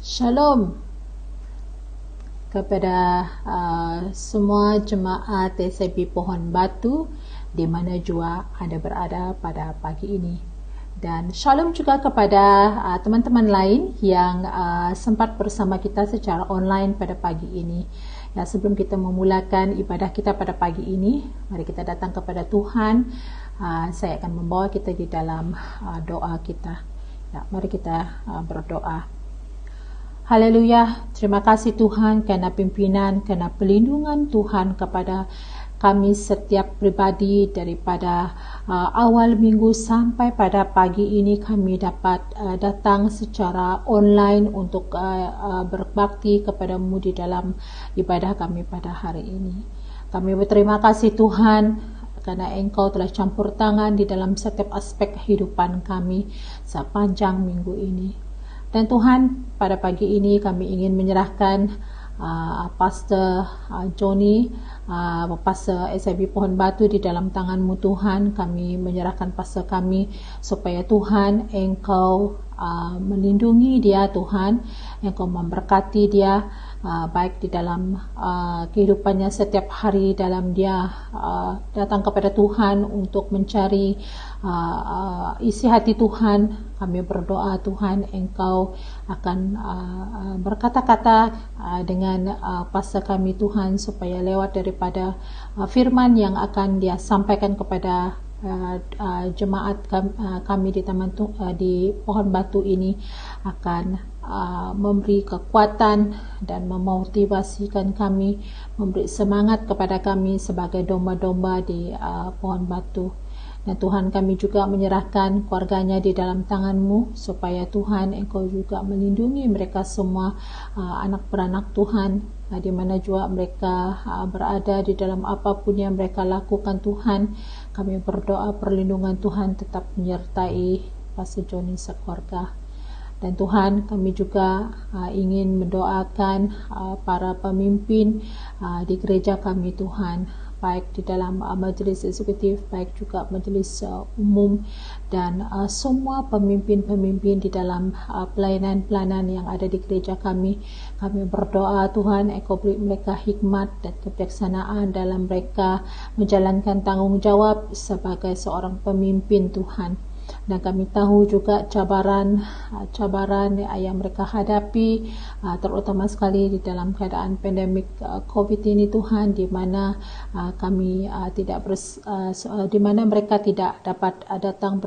Shalom kepada semua jemaat SIB Pohon Batu di mana jua Anda berada pada pagi ini. Dan shalom juga kepada teman-teman lain yang sempat bersama kita secara online pada pagi ini. Ya, sebelum kita memulakan ibadah kita pada pagi ini, mari kita datang kepada Tuhan. Saya akan membawa kita di dalam doa kita. Ya, mari kita berdoa. Haleluya, terima kasih Tuhan kerana pimpinan, kerana perlindungan Tuhan kepada kami setiap pribadi daripada awal minggu sampai pada pagi ini kami dapat datang secara online untuk berbakti kepadamu di dalam ibadah kami pada hari ini. Kami berterima kasih Tuhan kerana Engkau telah campur tangan di dalam setiap aspek kehidupan kami sepanjang minggu ini. Dan Tuhan, pada pagi ini kami ingin menyerahkan Pastor Johnny, Pastor SIB Pohon Batu di dalam tangan-Mu Tuhan. Kami menyerahkan pastor kami supaya Tuhan Engkau melindungi dia Tuhan, Engkau memberkati dia baik di dalam kehidupannya setiap hari dalam dia datang kepada Tuhan untuk mencari isi hati Tuhan. Kami berdoa Tuhan Engkau akan berkata-kata dengan pastor kami Tuhan supaya lewat daripada firman yang akan dia sampaikan kepada jemaat kami di di Pohon Batu ini akan memberi kekuatan dan memotivasikan kami, memberi semangat kepada kami sebagai domba-domba di Pohon Batu. Dan Tuhan, kami juga menyerahkan keluarganya di dalam tangan-Mu supaya Tuhan Engkau juga melindungi mereka semua, anak beranak Tuhan, di mana juga mereka berada di dalam apapun yang mereka lakukan Tuhan. Kami berdoa perlindungan Tuhan tetap menyertai Pastor Johnny sekeluarga. Dan Tuhan, kami juga ingin mendoakan para pemimpin di gereja kami Tuhan, baik di dalam majlis eksekutif, baik juga majlis umum, dan semua pemimpin-pemimpin di dalam pelayanan-pelayanan yang ada di gereja kami. Kami berdoa Tuhan, Engkau beri mereka hikmat dan kebijaksanaan dalam mereka menjalankan tanggungjawab sebagai seorang pemimpin Tuhan. Dan kami tahu juga cabaran yang mereka hadapi, terutama sekali di dalam keadaan pandemik COVID ini Tuhan, di mana di mana mereka tidak dapat datang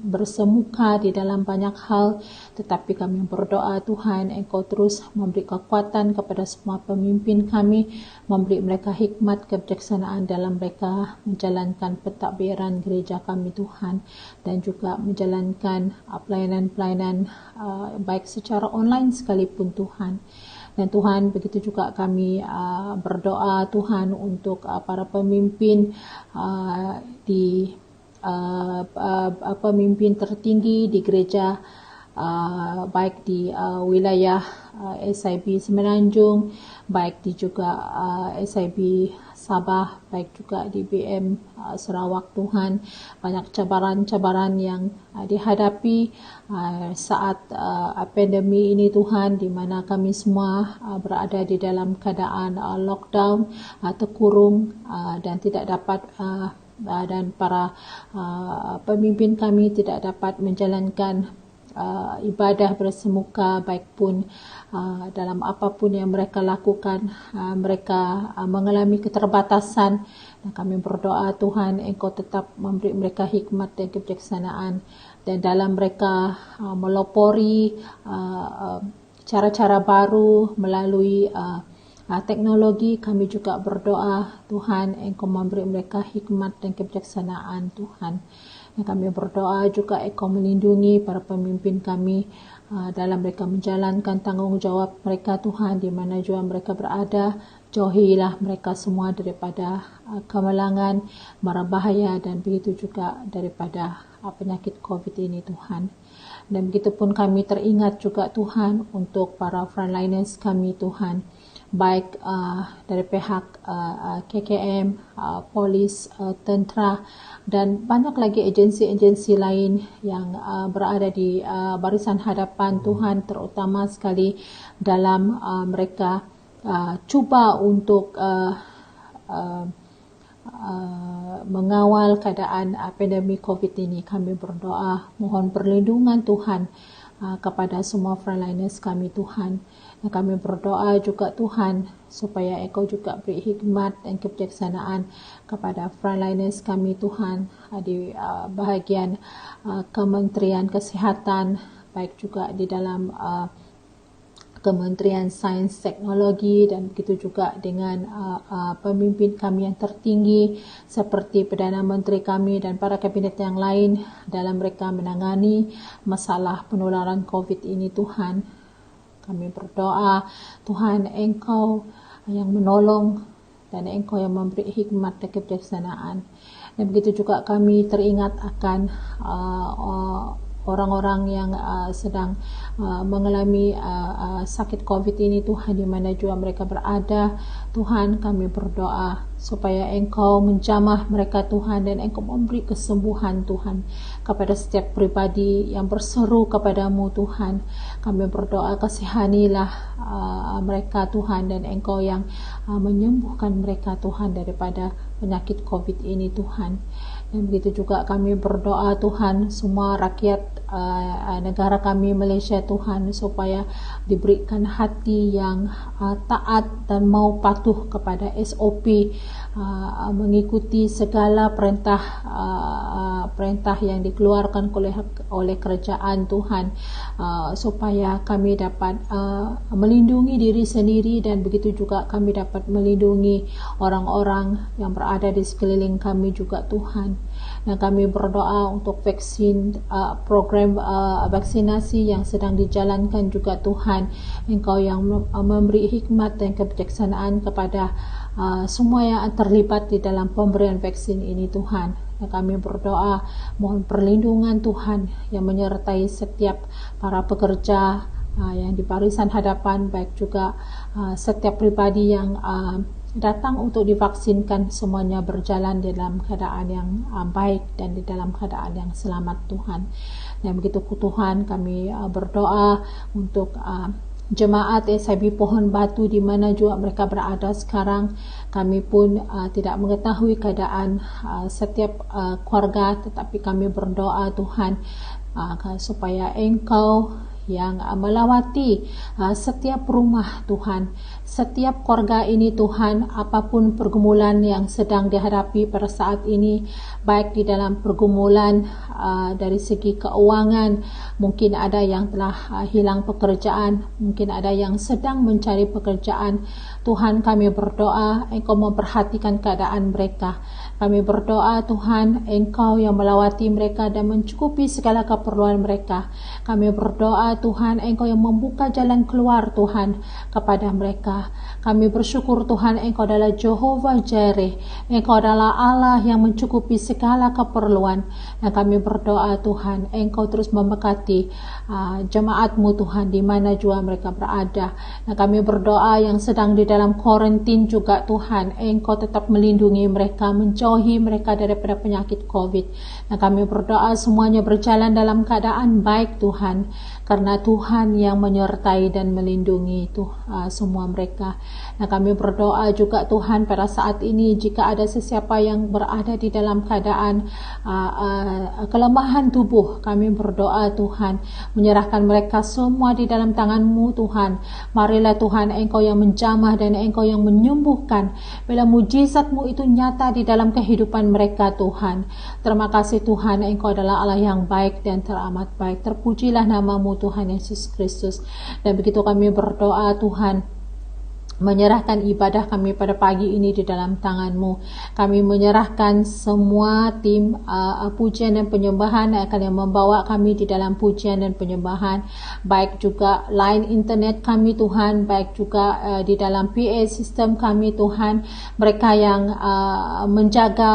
bersemuka di dalam banyak hal. Tetapi kami berdoa Tuhan, Engkau terus memberi kekuatan kepada semua pemimpin kami, memberi mereka hikmat kebijaksanaan dalam mereka menjalankan pentadbiran gereja kami Tuhan, dan juga menjalankan pelayanan-pelayanan baik secara online sekalipun Tuhan. Dan Tuhan, begitu juga kami berdoa Tuhan untuk para pemimpin di pemimpin tertinggi di gereja, baik di wilayah SIB Semenanjung, baik di juga SIB Sabah, baik juga di BM Sarawak Tuhan. Banyak cabaran-cabaran yang dihadapi saat pandemi ini Tuhan, di mana kami semua berada di dalam keadaan lockdown, terkurung, dan tidak dapat dan para pemimpin kami tidak dapat menjalankan ibadah bersemuka, baik pun dalam apapun yang mereka lakukan, mereka mengalami keterbatasan. Dan kami berdoa Tuhan, Engkau tetap memberi mereka hikmat dan kebijaksanaan, dan dalam mereka melopori cara-cara baru melalui teknologi. Kami juga berdoa Tuhan, Engkau memberi mereka hikmat dan kebijaksanaan Tuhan. Dan kami berdoa juga Engkau melindungi para pemimpin kami dalam mereka menjalankan tanggungjawab mereka Tuhan, di mana juga mereka berada. Jauhilah mereka semua daripada kemalangan, mara bahaya, dan begitu juga daripada penyakit COVID ini Tuhan. Dan begitupun kami teringat juga Tuhan untuk para frontliners kami Tuhan, baik dari pihak KKM, polis, tentera dan banyak lagi agensi-agensi lain yang berada di barisan hadapan Tuhan, terutama sekali dalam mereka cuba untuk mengawal keadaan pandemik COVID ini. Kami berdoa mohon perlindungan Tuhan kepada semua frontliners kami Tuhan. Dan kami berdoa juga Tuhan supaya Engkau juga beri hikmat dan kebijaksanaan kepada frontliners kami Tuhan di bahagian Kementerian Kesihatan, baik juga di dalam Kementerian Sains Teknologi dan begitu juga dengan pemimpin kami yang tertinggi seperti Perdana Menteri kami dan para kabinet yang lain dalam mereka menangani masalah penularan COVID ini Tuhan. Kami berdoa Tuhan Engkau yang menolong dan Engkau yang memberi hikmat dan kebijaksanaan. Dan begitu juga kami teringat akan orang-orang yang sedang mengalami sakit COVID ini Tuhan, di mana juga mereka berada. Tuhan, kami berdoa supaya Engkau menjamah mereka Tuhan dan Engkau memberi kesembuhan Tuhan kepada setiap pribadi yang berseru kepadamu Tuhan. Kami berdoa kasihanilah mereka Tuhan dan Engkau yang menyembuhkan mereka Tuhan daripada penyakit COVID ini Tuhan. Dan begitu juga kami berdoa Tuhan semua rakyat negara kami Malaysia Tuhan supaya diberikan hati yang taat dan mau patuh kepada SOP, mengikuti segala perintah yang dikeluarkan oleh kerajaan Tuhan, supaya kami dapat melindungi diri sendiri dan begitu juga kami dapat melindungi orang-orang yang berada di sekeliling kami juga Tuhan. Dan kami berdoa untuk vaksin, program vaksinasi yang sedang dijalankan juga Tuhan. Engkau yang memberi hikmat dan kebijaksanaan kepada semua yang terlibat di dalam pemberian vaksin ini Tuhan. Dan kami berdoa mohon perlindungan Tuhan yang menyertai setiap para pekerja yang di barisan hadapan, baik juga setiap pribadi yang datang untuk divaksinkan, semuanya berjalan dalam keadaan yang baik dan di dalam keadaan yang selamat Tuhan. Dan begitu Tuhan kami berdoa untuk jemaat SIB Pohon Batu di mana juga mereka berada sekarang. Kami pun tidak mengetahui keadaan setiap keluarga, tetapi kami berdoa Tuhan supaya Engkau yang melawati setiap rumah Tuhan, setiap keluarga ini Tuhan, apapun pergumulan yang sedang dihadapi pada saat ini, baik di dalam pergumulan dari segi keuangan, mungkin ada yang telah hilang pekerjaan, mungkin ada yang sedang mencari pekerjaan. Tuhan, kami berdoa Engkau memperhatikan keadaan mereka. Kami berdoa Tuhan, Engkau yang melawati mereka dan mencukupi segala keperluan mereka. Kami berdoa Tuhan, Engkau yang membuka jalan keluar Tuhan kepada mereka. Kami bersyukur Tuhan, Engkau adalah Jehovah Jireh. Engkau adalah Allah yang mencukupi segala keperluan. Dan kami berdoa Tuhan, Engkau terus memberkati jemaat-Mu Tuhan di mana juga mereka berada. Dan kami berdoa yang sedang di dalam kuarantin juga Tuhan, Engkau tetap melindungi mereka, menjauhi mereka daripada penyakit COVID. Dan kami berdoa semuanya berjalan dalam keadaan baik Tuhan, karena Tuhan yang menyertai dan melindungi semua mereka. Dan kami berdoa juga Tuhan pada saat ini, jika ada sesiapa yang berada di dalam keadaan kelemahan tubuh, kami berdoa Tuhan, menyerahkan mereka semua di dalam tangan-Mu Tuhan. Marilah Tuhan, Engkau yang menjamah dan Engkau yang menyembuhkan, bila mujizat-Mu itu nyata di dalam kehidupan mereka Tuhan. Terima kasih Tuhan, Engkau adalah Allah yang baik dan teramat baik. Terpujilah nama-Mu Tuhan Yesus Kristus. Dan begitu kami berdoa Tuhan, menyerahkan ibadah kami pada pagi ini di dalam tangan-Mu. Kami menyerahkan semua tim pujian dan penyembahan yang membawa kami di dalam pujian dan penyembahan, baik juga line internet kami Tuhan, baik juga di dalam PA sistem kami Tuhan, mereka yang menjaga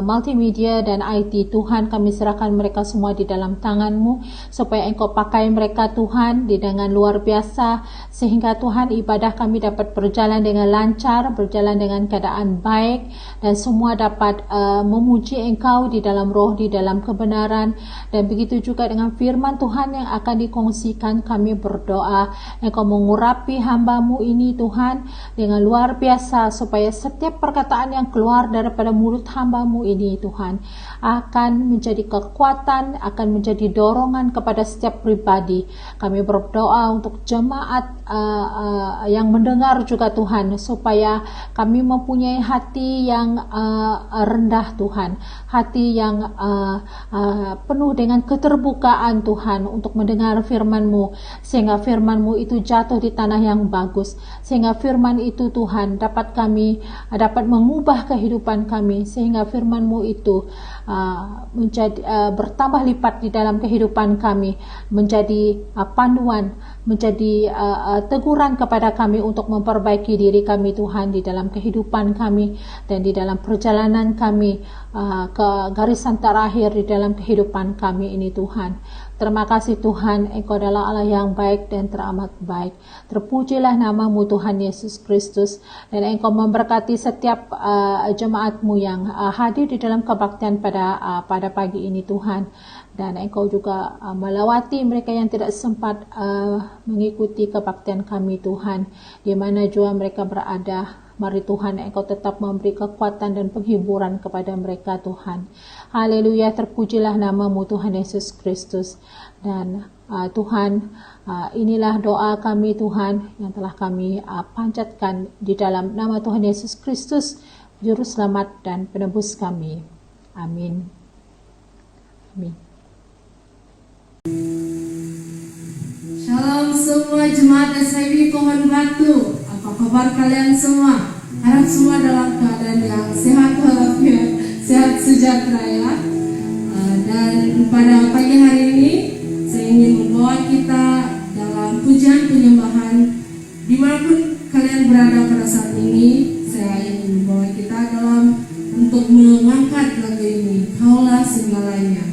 multimedia dan IT Tuhan, kami serahkan mereka semua di dalam tangan-Mu, supaya Engkau pakai mereka Tuhan dengan luar biasa, sehingga Tuhan ibadah kami kami dapat berjalan dengan lancar, berjalan dengan keadaan baik, dan semua dapat memuji Engkau di dalam roh, di dalam kebenaran. Dan begitu juga dengan firman Tuhan yang akan dikongsikan, kami berdoa Engkau mengurapi hamba-Mu ini Tuhan dengan luar biasa, supaya setiap perkataan yang keluar daripada mulut hamba-Mu ini Tuhan akan menjadi kekuatan, akan menjadi dorongan kepada setiap pribadi. Kami berdoa untuk jemaat yang mendengar juga Tuhan, supaya kami mempunyai hati yang rendah Tuhan, hati yang penuh dengan keterbukaan Tuhan untuk mendengar firman-Mu, sehingga firman-Mu itu jatuh di tanah yang bagus, sehingga firman itu Tuhan dapat mengubah kehidupan kami, sehingga firman-Mu itu menjadi bertambah lipat di dalam kehidupan kami, menjadi panduan, menjadi teguran kepada kami untuk memperbaiki diri kami Tuhan di dalam kehidupan kami dan di dalam perjalanan kami ke garisan terakhir di dalam kehidupan kami ini Tuhan. Terima kasih Tuhan, Engkau adalah Allah yang baik dan teramat baik. Terpujilah nama-Mu Tuhan Yesus Kristus, dan Engkau memberkati setiap jemaat-Mu yang hadir di dalam kebaktian pada pagi ini Tuhan. Dan Engkau juga melawati mereka yang tidak sempat mengikuti kebaktian kami Tuhan, di mana jua mereka berada. Mari Tuhan, Engkau tetap memberi kekuatan dan penghiburan kepada mereka Tuhan. Haleluya, terpujilah nama-Mu Tuhan Yesus Kristus. Dan Tuhan, inilah doa kami Tuhan yang telah kami panjatkan di dalam nama Tuhan Yesus Kristus, Juru Selamat dan Penebus kami. Amin. Amin. Shalom semua jemaat SIB Pohon Batu. Apa kabar kalian semua? Harap semua dalam keadaan yang sehat walafiat, sehat sejahtera ya. Dan pada pagi hari ini saya ingin membawa kita dalam pujian penyembahan dimanapun kalian berada pada saat ini. Saya ingin membawa kita dalam untuk mengangkat lagu ini, Kaulah Segalanya.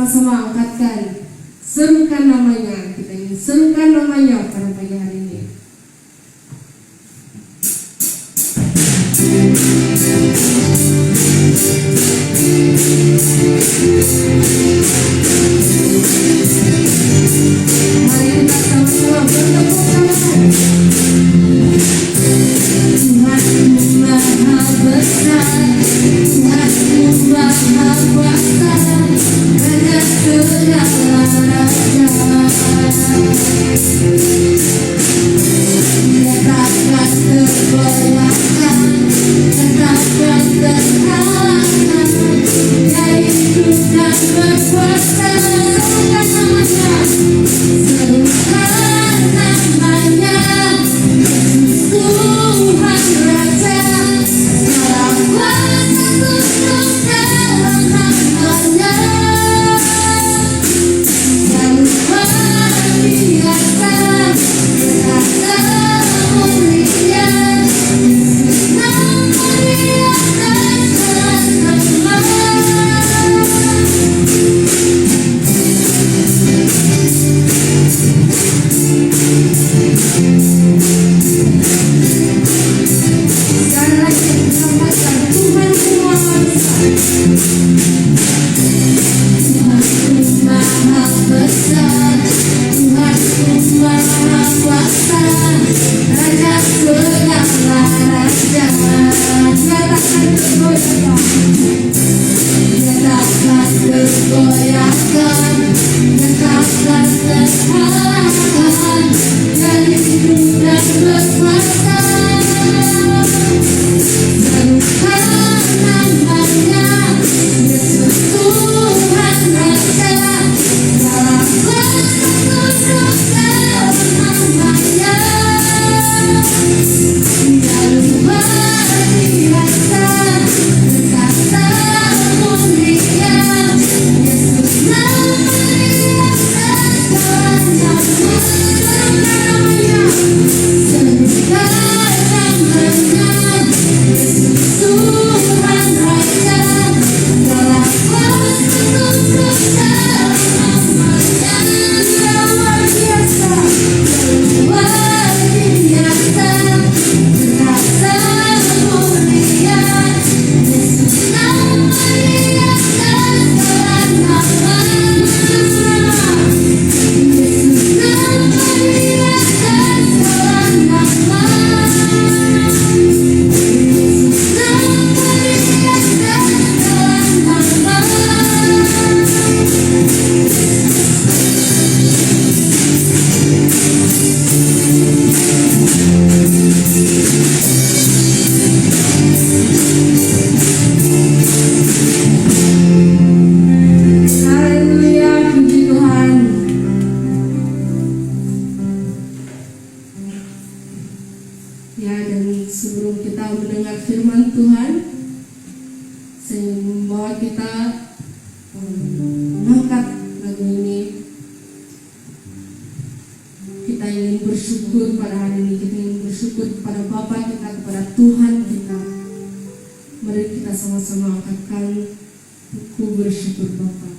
sama-sama angkatkan, serukan namanya. Kita ingin serukan namanya pada pagi hari ini. Mari kita sama-sama bertepuk tangan. Tuhanku Maha Besar, Tuhanku Maha Kuasa, Raja segala raja. Dia takkan tergoyahkan, takkan terkalahkan. Dia hidup dan berkuasa. Serukan namanya, serukan namanya, Yesus Tuhan Raja. Dalam kuasa tunduk dalam namanya, yang luar biasa, berkata mulia. Yesus nama Dia dan nama. Sekali lagi kita katakan, Tuhanku Maha Besar, Tuhanku Maha Besar, Tuhanku Maha Kuasa, Raja segala raja. Dia takkan tergoyahkan, Dia takkan tergoyahkan, Dia takkan terkalahkan. Dia hidup dan berkuasa. Serukan namanya, Yesus Tuhan Raja. Dalam kuasa tunduk dalam namanya, Dia luar biasa, berkata mulia. Yesus nama Dia segala nama. Serukan namanya, serukan namanya, Yesus Tuhan Raja. Dalam kuasa tunduk dalam namanya, luar biasa, luar biasa, berkata mulia. Yesus nama Dia segala nama. Yesus nama Dia segala nama. Yesus nama Dia segala Haleluya, puji Tuhan. Ya, dan sebelum kita mendengar firman Tuhan, saya membawa kita mengangkat lagu ini. Kita ingin bersyukur pada hari ini. Kita ingin bersyukur kepada Bapa kita, kepada Tuhan kita. Mari kita sama-sama angkatkan, Ku bersyukur Bapa.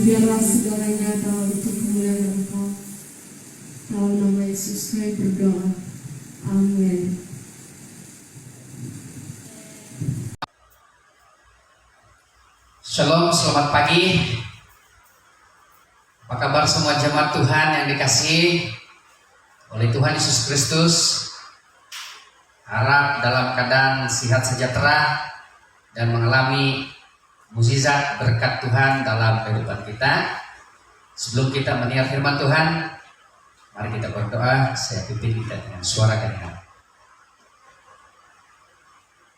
Biarlah segalanya dalam kemuliaan Engkau. Dalam nama Yesus kami berdoa. Amin. Shalom, selamat pagi. Apa kabar semua jemaat Tuhan yang dikasihi oleh Tuhan Yesus Kristus? Harap dalam keadaan sehat sejahtera dan mengalami mukjizat berkat Tuhan dalam kehidupan kita. Sebelum kita mendengar firman Tuhan, mari kita berdoa. Saya pimpin kita dengan suara keheningan.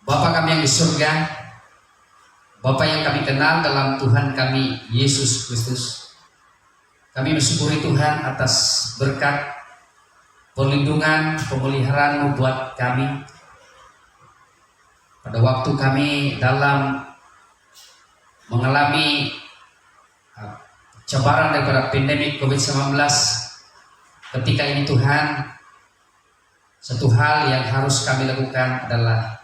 Bapa kami yang di surga, Bapa yang kami kenal dalam Tuhan kami Yesus Kristus, kami bersyukuri Tuhan atas berkat perlindungan, pemeliharaan-Mu buat kami pada waktu kami dalam mengalami cabaran daripada pandemi COVID-19. Ketika ini Tuhan, satu hal yang harus kami lakukan adalah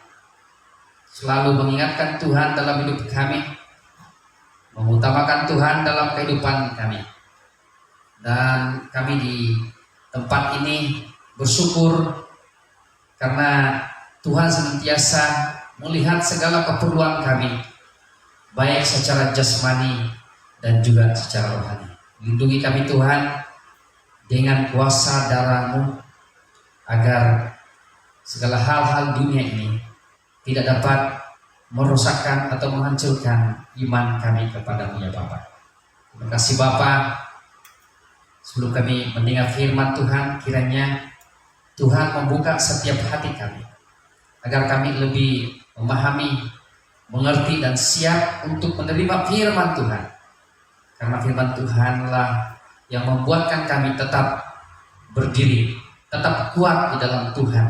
selalu mengingatkan Tuhan dalam hidup kami, mengutamakan Tuhan dalam kehidupan kami. Dan kami di tempat ini bersyukur karena Tuhan senantiasa melihat segala keperluan kami, baik secara jasmani dan juga secara rohani. Lindungi kami Tuhan dengan kuasa darah-Mu, agar segala hal-hal dunia ini tidak dapat merosakkan atau menghancurkan iman kami kepada-Mu ya Bapa. Terima kasih Bapa. Sebelum kami mendengar firman Tuhan, kiranya Tuhan membuka setiap hati kami, agar kami lebih memahami, mengerti dan siap untuk menerima firman Tuhan. Karena firman Tuhanlah yang membuatkan kami tetap berdiri, tetap kuat di dalam Tuhan,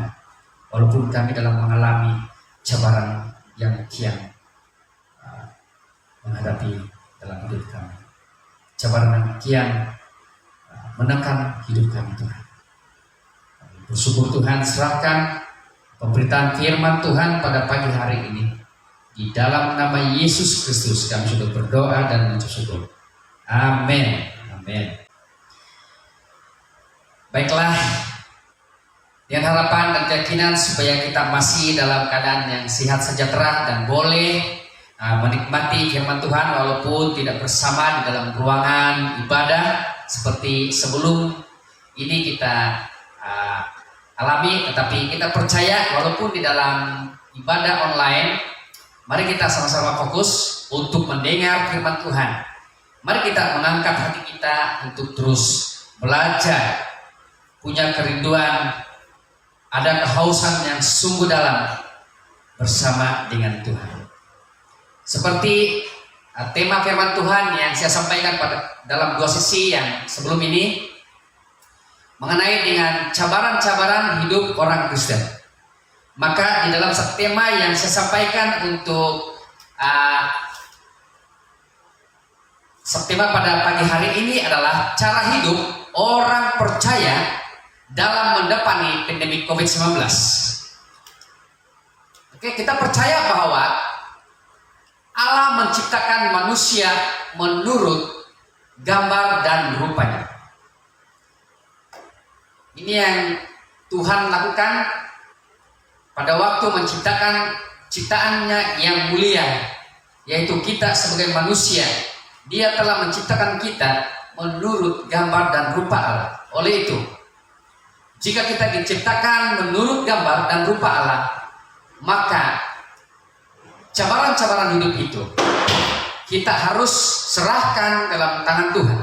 walaupun kami dalam mengalami cabaran yang kian menghadapi dalam hidup kami, cabaran yang kian menekan hidup kami Tuhan. Bersyukur Tuhan, serahkan pemberitaan firman Tuhan pada pagi hari ini. Di dalam nama Yesus Kristus kami sudah berdoa dan mengucap syukur. Amin. Amin. Baiklah, dengan harapan dan keyakinan supaya kita masih dalam keadaan yang sehat sejahtera dan boleh menikmati firman Tuhan walaupun tidak bersama di dalam ruangan ibadah seperti sebelum ini kita alami, tetapi kita percaya walaupun di dalam ibadah online, mari kita sama-sama fokus untuk mendengar firman Tuhan. Mari kita mengangkat hati kita untuk terus belajar, punya kerinduan, ada kehausan yang sungguh dalam bersama dengan Tuhan. Seperti tema firman Tuhan yang saya sampaikan pada dalam 2 sesi yang sebelum ini, mengenai dengan cabaran-cabaran hidup orang Kristen. Maka di dalam tema yang saya sampaikan untuk tema pada pagi hari ini adalah cara hidup orang percaya dalam mendepangi pandemi COVID-19. Oke, kita percaya bahwa Allah menciptakan manusia menurut gambar dan rupanya. Ini yang Tuhan lakukan pada waktu menciptakan ciptaannya yang mulia, yaitu kita sebagai manusia. Dia telah menciptakan kita menurut gambar dan rupa Allah. Oleh itu, jika kita diciptakan menurut gambar dan rupa Allah, maka cabaran-cabaran hidup itu kita harus serahkan dalam tangan Tuhan.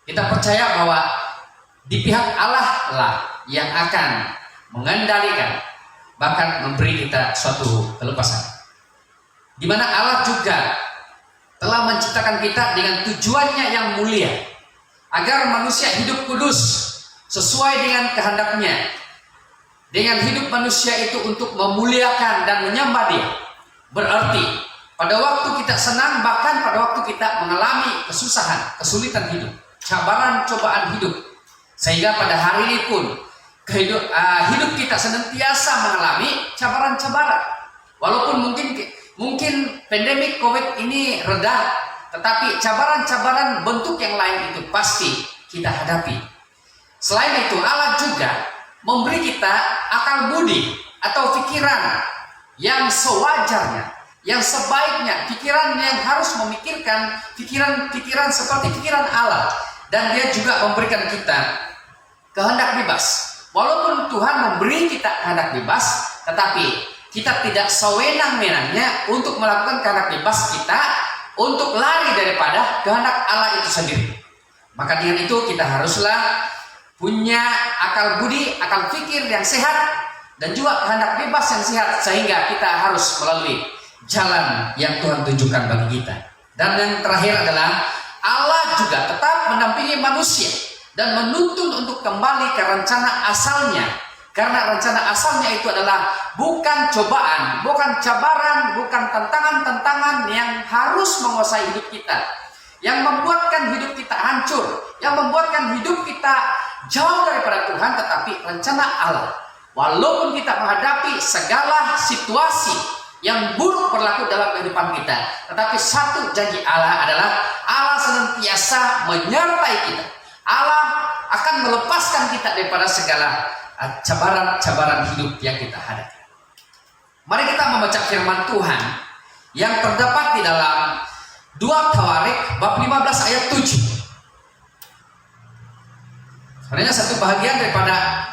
Kita percaya bahwa di pihak Allah lah yang akan mengendalikan, bahkan memberi kita suatu kelepasan. Di mana Allah juga telah menciptakan kita dengan tujuannya yang mulia, agar manusia hidup kudus sesuai dengan kehendaknya. Dengan hidup manusia itu untuk memuliakan dan menyembah Dia. Berarti pada waktu kita senang, bahkan pada waktu kita mengalami kesusahan, kesulitan hidup, cabaran, cobaan hidup. Sehingga pada hari ini pun hidup kita senantiasa mengalami cabaran-cabaran. Walaupun mungkin pandemik COVID ini reda, tetapi cabaran-cabaran bentuk yang lain itu pasti kita hadapi. Selain itu, Allah juga memberi kita akal budi atau pikiran yang sewajarnya, yang sebaiknya, pikiran yang harus memikirkan pikiran seperti pikiran Allah. Dan dia juga memberikan kita kehendak bebas. Walaupun Tuhan memberi kita kehendak bebas, tetapi kita tidak sewenang-wenangnya untuk melakukan kehendak bebas kita untuk lari daripada kehendak Allah itu sendiri. Maka dengan itu kita haruslah punya akal budi, akal pikir yang sehat, dan juga kehendak bebas yang sehat, sehingga kita harus melalui jalan yang Tuhan tunjukkan bagi kita. Dan yang terakhir adalah Allah juga tetap mendampingi manusia dan menuntun untuk kembali ke rencana asalnya. Karena rencana asalnya itu adalah bukan cobaan, bukan cabaran, bukan tantangan-tantangan yang harus menguasai hidup kita, yang membuatkan hidup kita hancur, yang membuatkan hidup kita jauh daripada Tuhan, tetapi rencana Allah. Walaupun kita menghadapi segala situasi yang buruk berlaku dalam kehidupan kita, tetapi satu janji Allah adalah Allah senantiasa menyertai kita. Allah akan melepaskan kita daripada segala cabaran-cabaran hidup yang kita hadapi. Mari kita membaca firman Tuhan yang terdapat di dalam 2 Tawarik bab 15 ayat 7. Sebenarnya satu bahagian daripada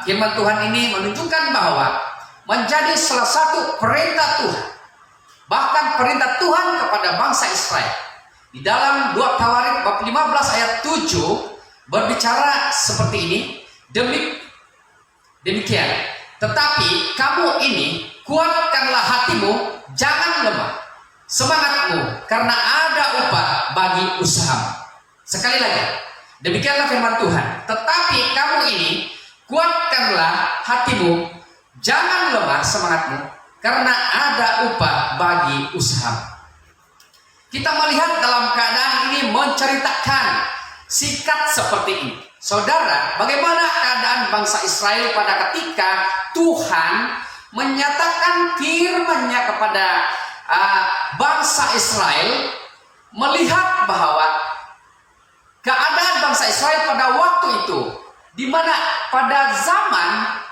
firman Tuhan ini menunjukkan bahwa menjadi salah satu perintah Tuhan, bahkan perintah Tuhan kepada bangsa Israel. Di dalam 2 Tawarik bab 15 ayat 7 berbicara seperti ini, demikian. Tetapi kamu ini kuatkanlah hatimu, jangan lemah semangatmu, karena ada upah bagi usahamu. Sekali lagi, demikianlah firman Tuhan. Tetapi kamu ini kuatkanlah hatimu, jangan lemah semangatmu, karena ada upah bagi usahamu. Kita melihat dalam keadaan ini menceritakan sikap seperti ini. Saudara, bagaimana keadaan bangsa Israel pada ketika Tuhan menyatakan firman-Nya kepada bangsa Israel, melihat bahwa keadaan bangsa Israel pada waktu itu, di mana pada zaman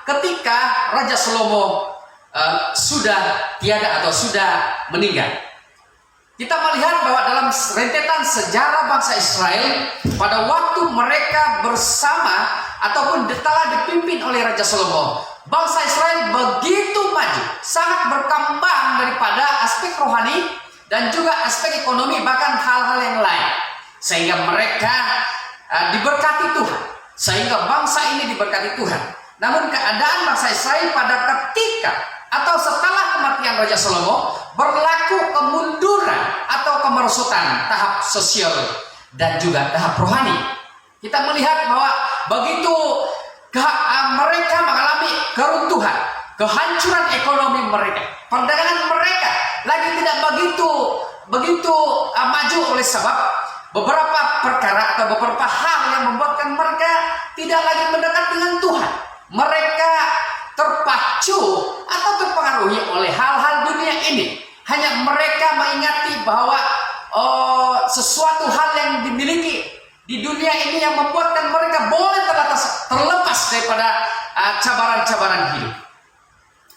ketika Raja Salomo sudah tiada atau sudah meninggal. Kita melihat bahwa dalam rentetan sejarah bangsa Israel, pada waktu mereka bersama ataupun telah dipimpin oleh Raja Salomo, bangsa Israel begitu maju, sangat berkembang daripada aspek rohani dan juga aspek ekonomi, bahkan hal-hal yang lain, sehingga mereka diberkati Tuhan, sehingga bangsa ini diberkati Tuhan. Namun keadaan bangsa Israel pada ketika atau setelah kematian Raja Salomo berlaku kemunduran atau kemerosotan tahap sosial dan juga tahap rohani. Kita melihat bahwa begitu mereka mengalami keruntuhan, kehancuran ekonomi mereka, perdagangan mereka lagi tidak begitu maju, oleh sebab beberapa perkara atau beberapa hal yang membuatkan mereka tidak lagi mendekat dengan Tuhan. Mereka terpacu atau terpengaruhi oleh hal-hal dunia ini. Hanya mereka mengingati bahwa sesuatu hal yang dimiliki di dunia ini yang membuatkan mereka boleh terlepas daripada cabaran-cabaran hidup.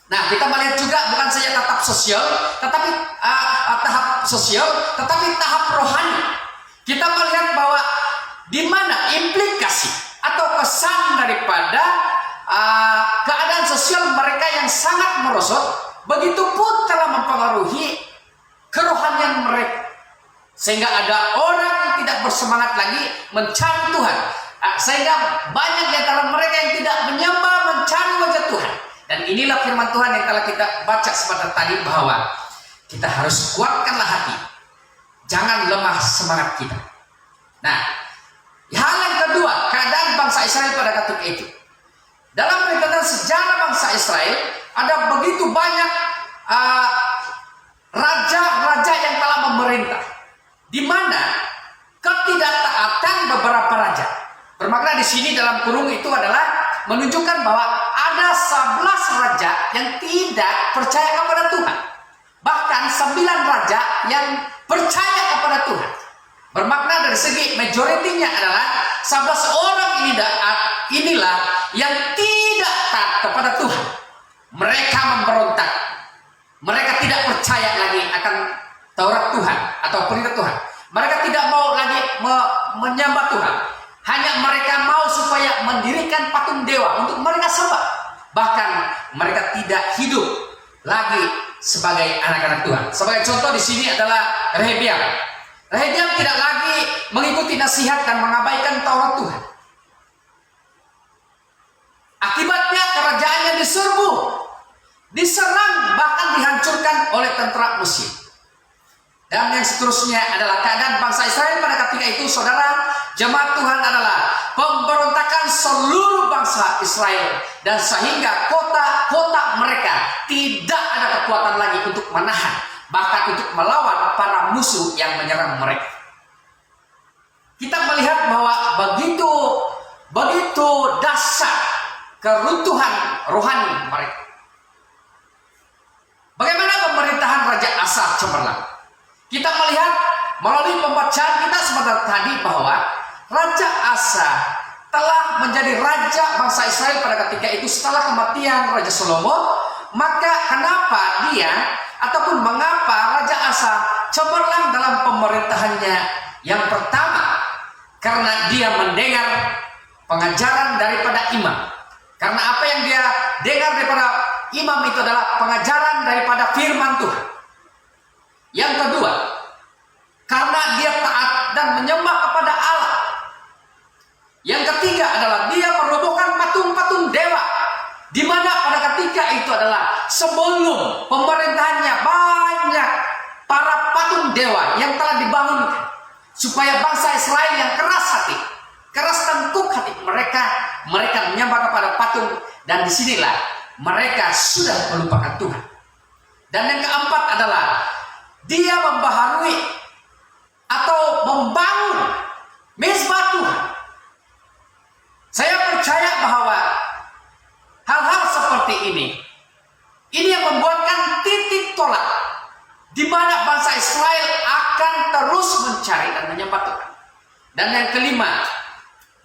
Nah, kita melihat juga bukan saja tahap sosial, tetapi tahap rohani. Kita melihat bahwa di mana implikasi atau kesan daripada keadaan sosial mereka yang sangat merosot, begitu pun telah mempengaruhi kerohanian mereka, sehingga ada orang yang tidak bersemangat lagi mencari Tuhan, sehingga banyak di antara mereka yang tidak menyembah, mencari wajah Tuhan. Dan inilah firman Tuhan yang telah kita baca sebentar tadi, bahwa kita harus kuatkanlah hati, jangan lemah semangat kita. Nah, hal yang kedua, keadaan bangsa Israel pada ketika itu. Dalam rentetan sejarah bangsa Israel, ada begitu banyak raja-raja yang telah memerintah, di mana ketidaktaatan beberapa raja. Bermakna di sini dalam kurung itu adalah menunjukkan bahwa ada 11 raja yang tidak percaya kepada Tuhan. Bahkan 9 raja yang percaya kepada Tuhan. Bermakna dari segi majoritinya adalah 11 orang inilah yang tidak taat kepada Tuhan. Mereka memberontak. Mereka tidak percaya lagi akan Taurat Tuhan atau perintah Tuhan. Mereka tidak mau lagi menyembah Tuhan. Hanya mereka mau supaya mendirikan patung dewa untuk mereka sembah. Bahkan mereka tidak hidup lagi sebagai anak-anak Tuhan. Sebagai contoh di sini adalah Rehabiam. Rehabiam tidak lagi mengikuti nasihat dan mengabaikan Taurat Tuhan. Akibatnya kerajaannya diserbu, diserang, bahkan dihancurkan oleh tentara Mesir. Dan yang seterusnya adalah keadaan bangsa Israel pada ketika itu, saudara. Jemaat Tuhan adalah pemberontakan seluruh bangsa Israel, dan sehingga kota-kota mereka tidak ada kekuatan lagi untuk menahan, bahkan untuk melawan para musuh yang menyerang mereka. Kita melihat bahwa begitu dahsyat keruntuhan rohani mereka. Bagaimana pemerintahan Raja Asa cemerlang? Kita melihat melalui pembacaan kita sebentar tadi bahwa Raja Asa telah menjadi raja bangsa Israel pada ketika itu setelah kematian Raja Salomo. Maka kenapa mengapa Raja Asa cemerlang dalam pemerintahannya? Yang pertama, karena dia mendengar pengajaran daripada imam. Karena apa yang dia dengar daripada imam itu adalah pengajaran daripada firman Tuhan. Yang kedua, karena dia taat dan menyembah kepada Allah. Yang ketiga adalah dia merobohkan patung-patung dewa, di mana pada ketika itu adalah sebelum pemerintahannya banyak para patung dewa yang telah dibangunkan supaya bangsa Israel yang keras hati, keras tengkuk hati mereka menyembah kepada patung, dan disinilah mereka sudah melupakan Tuhan. Dan yang keempat adalah dia membaharui atau membangun mezbah Tuhan. Saya percaya bahwa hal-hal seperti ini yang membuatkan titik tolak di mana bangsa Israel akan terus mencari dan menyembah Tuhan. Dan yang kelima,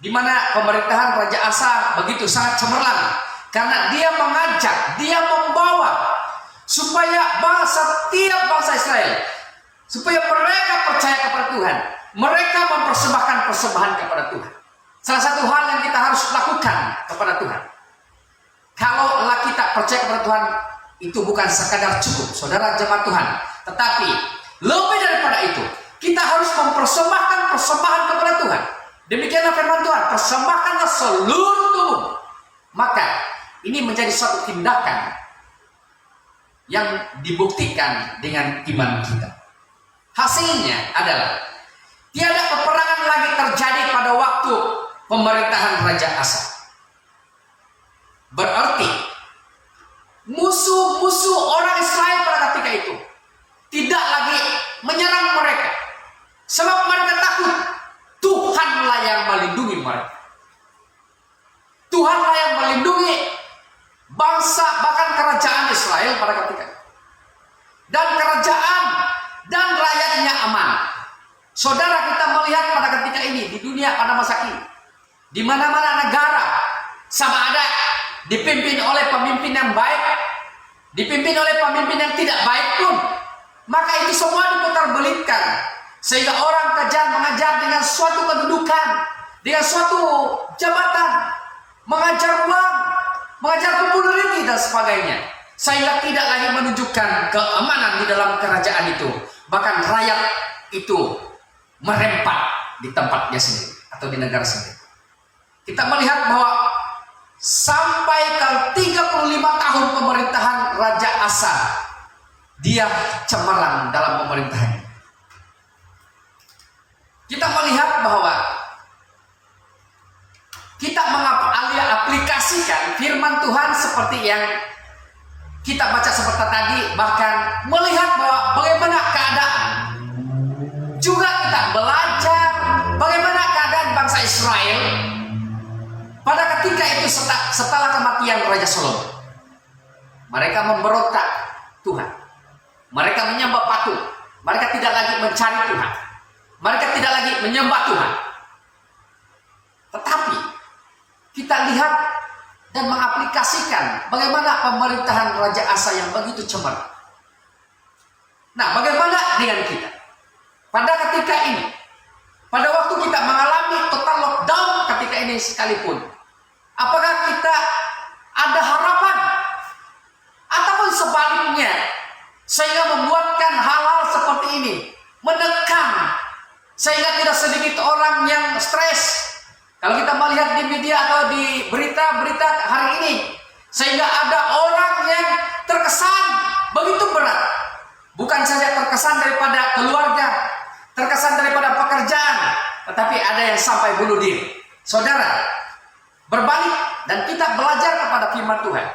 di mana pemerintahan Raja Asa begitu sangat cemerlang karena dia mengajak, dia membawa supaya setiap bangsa Israel, supaya mereka percaya kepada Tuhan, mereka mempersembahkan persembahan kepada Tuhan. Salah satu hal yang kita harus lakukan kepada Tuhan, kalaulah kita percaya kepada Tuhan, itu bukan sekadar cukup, saudara jemaat Tuhan, tetapi lebih daripada itu, kita harus mempersembahkan persembahan kepada Tuhan. Demikianlah firman Tuhan, persembahkanlah seluruh tubuh. Maka ini menjadi suatu tindakan yang dibuktikan dengan iman kita. Hasilnya adalah tiada peperangan lagi terjadi pada waktu pemerintahan Raja Asa. Berarti musuh-musuh orang Israel pada ketika itu tidak lagi menyerang mereka, sebab mereka takut. Tuhanlah yang melindungi mereka. Tuhanlah yang melindungi bangsa, bahkan kerajaan Israel pada ketika itu. Dan kerajaan dan rakyatnya aman. Saudara, kita melihat pada ketika ini di dunia pada masa ini, di mana-mana negara, sama ada dipimpin oleh pemimpin yang baik, dipimpin oleh pemimpin yang tidak baik pun, maka itu semua diputar-belitkan, sehingga orang mengajar dengan suatu kedudukan, dengan suatu jabatan, mengajar uang, mengajar populariti dan sebagainya, sehingga tidak lagi menunjukkan keamanan di dalam kerajaan itu. Bahkan rakyat itu merempat di tempatnya sendiri atau di negara sendiri. Kita melihat bahwa sampai ke 35 tahun pemerintahan Raja Asa, dia cemerlang dalam pemerintahannya. Kita melihat bahwa kita mengaplikasikan firman Tuhan seperti yang kita baca seperti tadi, bahkan melihat bahwa bagaimana keadaan. Juga kita belajar bagaimana keadaan bangsa Israel pada ketika itu setelah kematian Raja Salomo. Mereka memberontak Tuhan. Mereka menyembah patung. Mereka tidak lagi mencari Tuhan. Mereka tidak lagi menyembah Tuhan. Tetapi kita lihat dan mengaplikasikan bagaimana pemerintahan Raja Asa yang begitu cemerlang. Nah, bagaimana dengan kita? Pada ketika ini, pada waktu kita mengalami total lockdown ketika ini sekalipun, apakah kita ada harapan? Ataupun sebaliknya, sehingga membuatkan hal-hal seperti ini menekan, sehingga tidak sedikit orang yang stres. Kalau kita melihat di media atau di berita-berita hari ini, sehingga ada orang yang terkesan begitu berat. Bukan saja terkesan daripada keluarga, terkesan daripada pekerjaan, tetapi ada yang sampai bunuh diri. Saudara, berbalik dan kita belajar kepada firman Tuhan.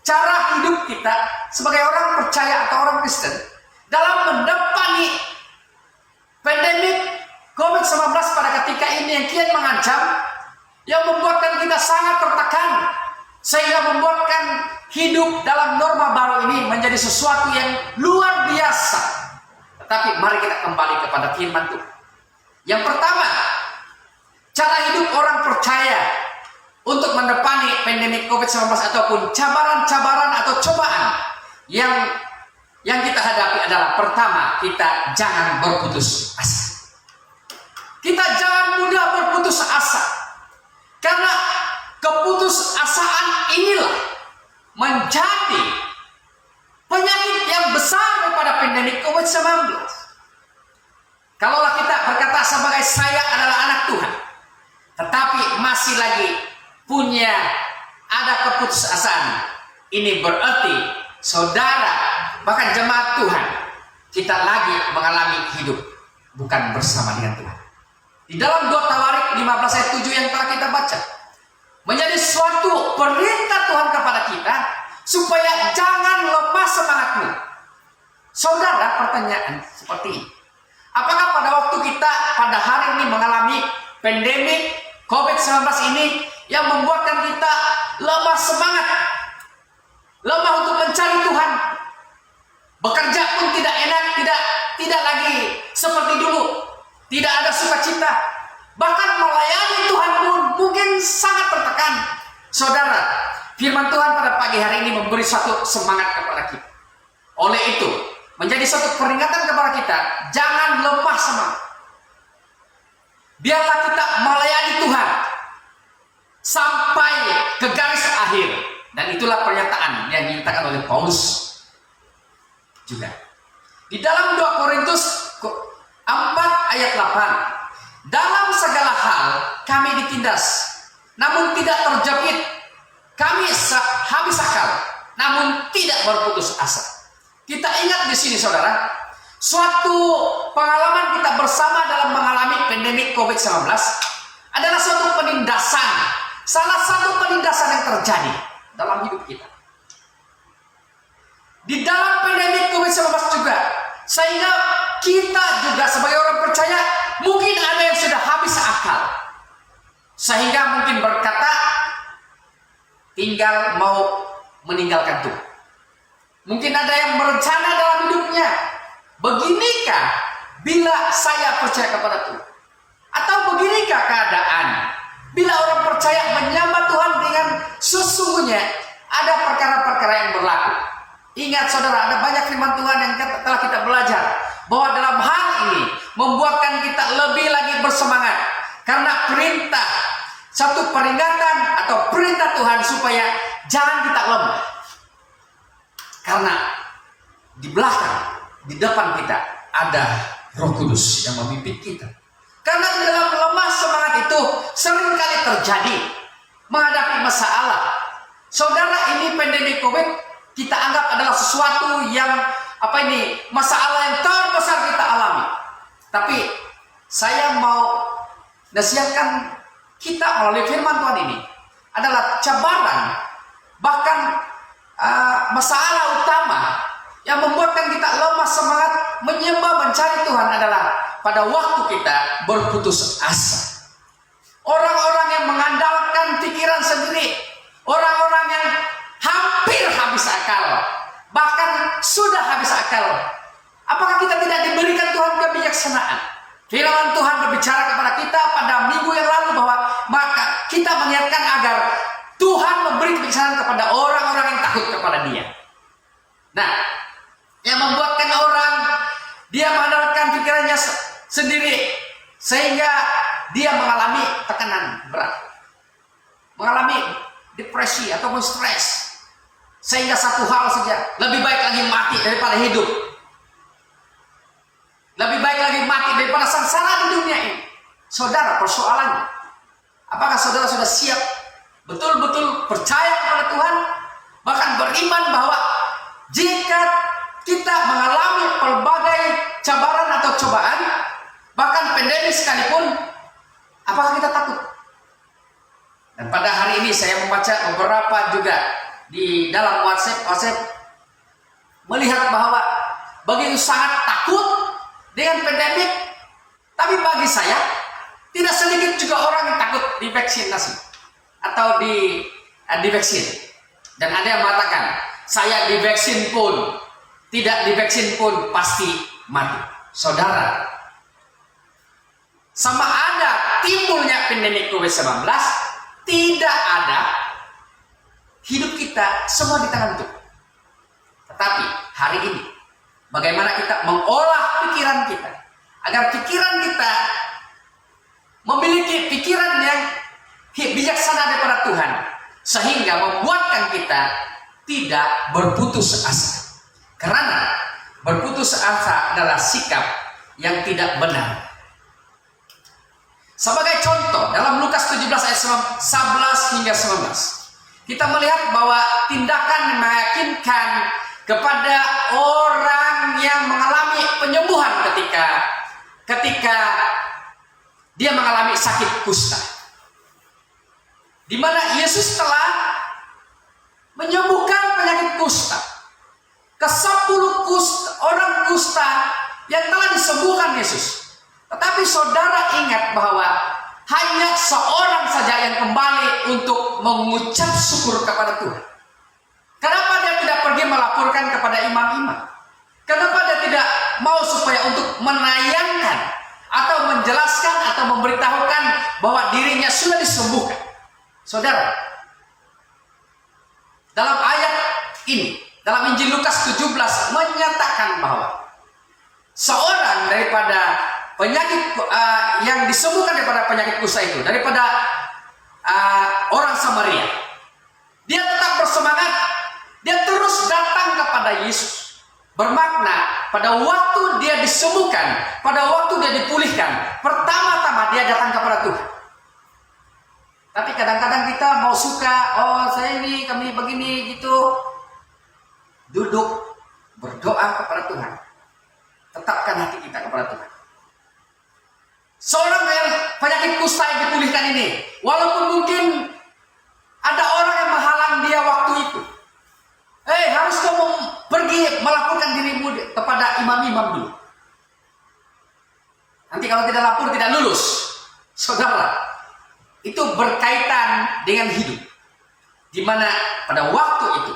Cara hidup kita sebagai orang percaya atau orang Kristen dalam mendepani pandemik COVID-19 pada ketika ini yang kian mengancam, yang membuatkan kita sangat tertekan, sehingga membuatkan hidup dalam norma baru ini menjadi sesuatu yang luar biasa. Tetapi mari kita kembali kepada firman Tuhan. Yang pertama, cara hidup orang percaya untuk mendepani pandemi COVID-19 ataupun cabaran-cabaran atau cobaan yang kita hadapi adalah, pertama, kita jangan berputus asa. Kita jangan mudah berputus asa. Karena keputusasaan inilah menjadi penyakit yang besar daripada pandemi COVID-19. Kalaulah kita berkata sebagai saya adalah anak Tuhan, tetapi masih lagi punya ada keputusasaan, ini berarti saudara, bahkan jemaat Tuhan, kita lagi mengalami hidup bukan bersama dengan Tuhan. Di dalam 2 Tawarik 15 ayat 7 yang telah kita baca, menjadi suatu perintah Tuhan kepada kita supaya jangan lepas semangatmu. Saudara, pertanyaan seperti ini, apakah pada waktu kita pada hari ini mengalami pandemi COVID-19 ini yang membuatkan kita lemah semangat, lemah untuk mencari Tuhan, bekerja pun tidak enak, tidak lagi seperti dulu, tidak ada sukacita, bahkan melayani Tuhan pun mungkin sangat tertekan. Saudara, firman Tuhan pada pagi hari ini memberi satu semangat kepada kita. Oleh itu, menjadi satu peringatan kepada kita, jangan lemah semangat. Biarlah kita melayani Tuhan sampai ke garis akhir. Dan itulah pernyataan yang dinyatakan oleh Paulus juga. Di dalam 2 Korintus 4 ayat 8, dalam segala hal kami ditindas, namun tidak terjepit. Kami habis akal, namun tidak berputus asa. Kita ingat di sini, saudara, suatu pengalaman kita bersama dalam mengalami pandemi COVID-19 adalah suatu penindasan, salah satu penindasan yang terjadi dalam hidup kita. Di dalam pandemi COVID-19 juga, sehingga kita juga sebagai orang percaya mungkin ada yang sudah habis akal, sehingga mungkin berkata tinggal mau meninggalkan Tuhan. Mungkin ada yang berencana dalam hidupnya, beginikah bila saya percaya kepada Tuhan? Atau beginikah keadaan bila orang percaya menyembah Tuhan dengan sesungguhnya ada perkara-perkara yang berlaku? Ingat saudara, ada banyak firman Tuhan yang telah kita belajar bahwa dalam hal ini membuatkan kita lebih lagi bersemangat, karena perintah, satu peringatan atau perintah Tuhan supaya jangan kita lemah. Karena di belakang, di depan kita ada Roh Kudus yang memimpin kita. Karena di dalam lemah semangat itu seringkali terjadi menghadapi masalah. Saudara, ini pandemi COVID kita anggap adalah sesuatu yang masalah yang terbesar kita alami. Tapi saya mau nasihatkan kita melalui firman Tuhan ini adalah cabaran, bahkan masalah utama yang membuatkan kita lemah semangat menyembah mencari Tuhan adalah pada waktu kita berputus asa. Orang-orang yang mengandalkan pikiran sendiri, orang-orang yang hampir habis akal, bahkan sudah habis akal. Apakah kita tidak diberikan Tuhan kebijaksanaan? Firman Tuhan berbicara kepada kita pada minggu yang lalu bahwa maka kita mengingatkan agar Tuhan memberi kebijaksanaan kepada orang-orang yang takut kepada Dia. Nah, yang membuatkan orang dia mengandalkan pikirannya sendiri sehingga dia mengalami tekanan berat, mengalami depresi ataupun stres, sehingga satu hal saja, lebih baik lagi mati daripada hidup, lebih baik lagi mati daripada sengsara di dunia ini. Saudara, persoalannya, apakah saudara sudah siap betul-betul percaya kepada Tuhan, bahkan beriman bahwa jika kita mengalami pelbagai cabaran atau cobaan, bahkan pandemi sekalipun, apakah kita takut? Dan pada hari ini saya membaca beberapa juga di dalam WhatsApp melihat bahwa begitu sangat takut dengan pandemi. Tapi bagi saya tidak sedikit juga orang yang takut divaksinasi atau divaksin. Dan ada yang mengatakan, saya divaksin pun, tidak divaksin pun pasti mati. Saudara, sama ada timbulnya pandemi COVID-19, tidak ada, hidup kita semua di tangan Tuhan. Tetapi hari ini, bagaimana kita mengolah pikiran kita agar pikiran kita memiliki pikiran yang bijaksana daripada Tuhan, sehingga membuatkan kita tidak berputus asa. Karena berputus asa adalah sikap yang tidak benar. Sebagai contoh, dalam Lukas 17 ayat 11 hingga 19, kita melihat bahwa tindakan meyakinkan kepada orang yang mengalami penyembuhan ketika dia mengalami sakit kusta, di mana Yesus telah menyembuhkan penyakit kusta ke 10 orang kusta yang telah disembuhkan Yesus. Tetapi saudara ingat bahwa hanya seorang saja yang kembali untuk mengucap syukur kepada Tuhan. Kenapa dia tidak pergi melaporkan kepada imam-imam? Kenapa dia tidak mau supaya untuk menayangkan atau menjelaskan atau memberitahukan bahwa dirinya sudah disembuhkan? Saudara, dalam ayat ini, dalam Injil Lukas 17 menyatakan bahwa seorang daripada penyakit yang disembuhkan daripada penyakit kusta itu, daripada orang Samaria, dia tetap bersemangat, dia terus datang kepada Yesus. Bermakna pada waktu dia disembuhkan, pada waktu dia dipulihkan, pertama-tama dia datang kepada Tuhan. Tapi kadang-kadang kita mau suka, oh saya ini, kami begini gitu, duduk berdoa kepada Tuhan, tetapkan hati kita kepada Tuhan. Seorang yang penyakit kusta yang dipulihkan ini, walaupun mungkin ada orang yang menghalang dia waktu itu, harus kamu pergi melaporkan dirimu kepada imam-imam dulu. Nanti kalau tidak lapor tidak lulus. Saudara, itu berkaitan dengan hidup, di mana pada waktu itu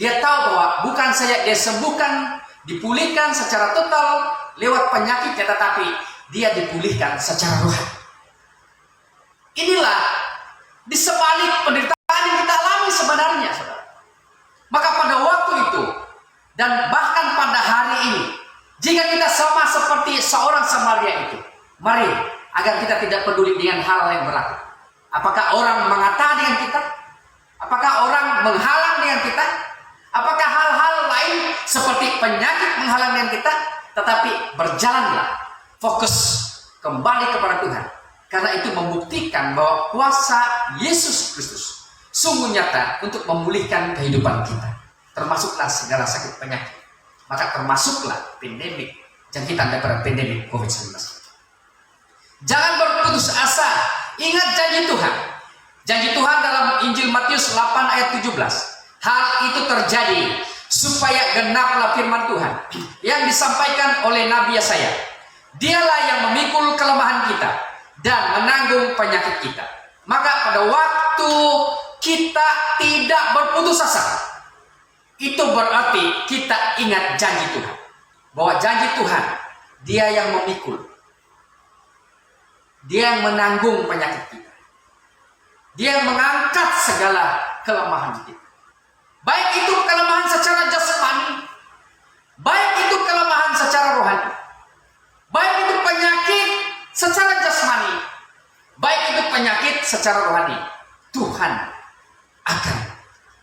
dia tahu bahwa bukan saja dia sembuhkan, dipulihkan secara total lewat penyakitnya, tetapi dia dipulihkan secara rohani. Inilah di sebalik penderitaan yang kita alami sebenarnya, saudara. Maka pada waktu itu dan bahkan pada hari ini, jika kita sama seperti seorang Samaria itu, mari agar kita tidak peduli dengan hal yang berlaku. Apakah orang mengata dengan kita? Apakah orang menghalang dengan kita? Apakah hal-hal lain seperti penyakit menghalang dengan kita? Tetapi berjalanlah, fokus kembali kepada Tuhan. Karena itu membuktikan bahwa kuasa Yesus Kristus sungguh nyata untuk memulihkan kehidupan kita. Termasuklah segala sakit penyakit. Maka termasuklah pandemik, jangkitan daripada pandemik COVID-19. Jangan berputus asa. Ingat janji Tuhan. Janji Tuhan dalam Injil Matius 8 ayat 17. hal itu terjadi supaya genaplah firman Tuhan yang disampaikan oleh Nabi Yesaya. Dialah yang memikul kelemahan kita dan menanggung penyakit kita. Maka pada waktu kita tidak berputus asa, itu berarti kita ingat janji Tuhan. Bahwa janji Tuhan, Dia yang memikul, Dia yang menanggung penyakit kita, Dia yang mengangkat segala kelemahan kita. Baik itu kelemahan secara jasmani, baik itu kelemahan secara rohani, baik itu penyakit secara jasmani, baik itu penyakit secara rohani, Tuhan akan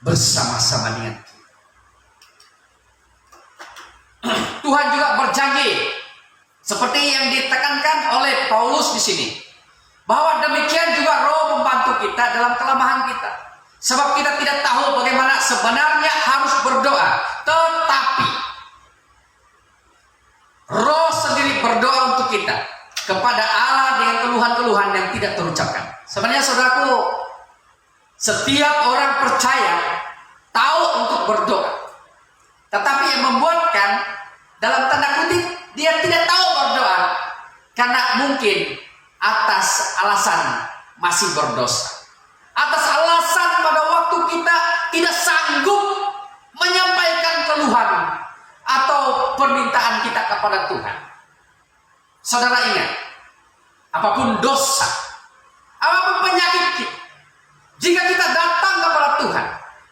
bersama-sama dengan kita. Tuhan juga berjanji seperti yang ditekankan oleh Paulus di sini, bahwa demikian juga Roh membantu kita dalam kelemahan kita. Sebab kita tidak tahu bagaimana sebenarnya harus berdoa, tetapi Roh sendiri berdoa untuk kita kepada Allah dengan keluhan-keluhan yang tidak terucapkan. Sebenarnya saudaraku, setiap orang percaya tahu untuk berdoa, tetapi yang membuatkan dalam tanda kutip dia tidak tahu berdoa karena mungkin atas alasan masih berdosa, atas alasan pada waktu kita tidak sanggup menyampaikan keluhan atau permintaan kita kepada Tuhan. Saudara ingat, apapun dosa, apapun penyakit kita, jika kita datang kepada Tuhan,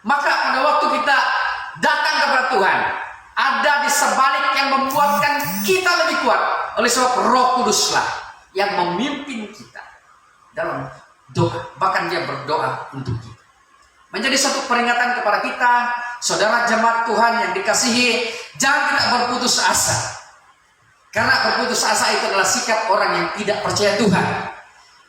maka pada waktu kita datang kepada Tuhan, ada di sebalik yang membuatkan kita lebih kuat. Oleh sebab Roh Kuduslah yang memimpin kita dalam doa, bahkan Dia berdoa untuk kita. Menjadi satu peringatan kepada kita, saudara jemaat Tuhan yang dikasihi, jangan kita berputus asa. Karena berputus asa itu adalah sikap orang yang tidak percaya Tuhan.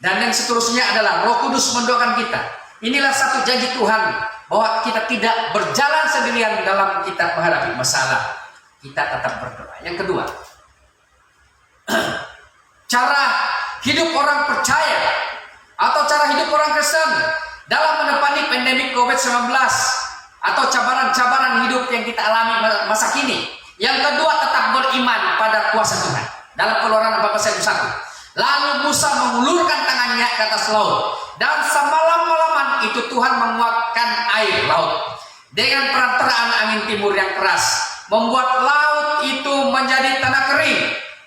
Dan yang seterusnya adalah Roh Kudus mendoakan kita. Inilah satu janji Tuhan, bahwa kita tidak berjalan sendirian dalam kita menghadapi masalah. Kita tetap berdoa. Yang kedua, cara hidup orang percaya atau cara hidup orang Kristen dalam menepani pandemi COVID-19 atau cabaran-cabaran hidup yang kita alami masa kini. Yang kedua, tetap beriman pada kuasa Tuhan. Dalam Keluaran 14 ayat 1. Lalu Musa mengulurkan tangannya ke atas laut, dan semalam-malaman itu Tuhan menguapkan air laut dengan perantaraan angin timur yang keras, membuat laut itu menjadi tanah kering,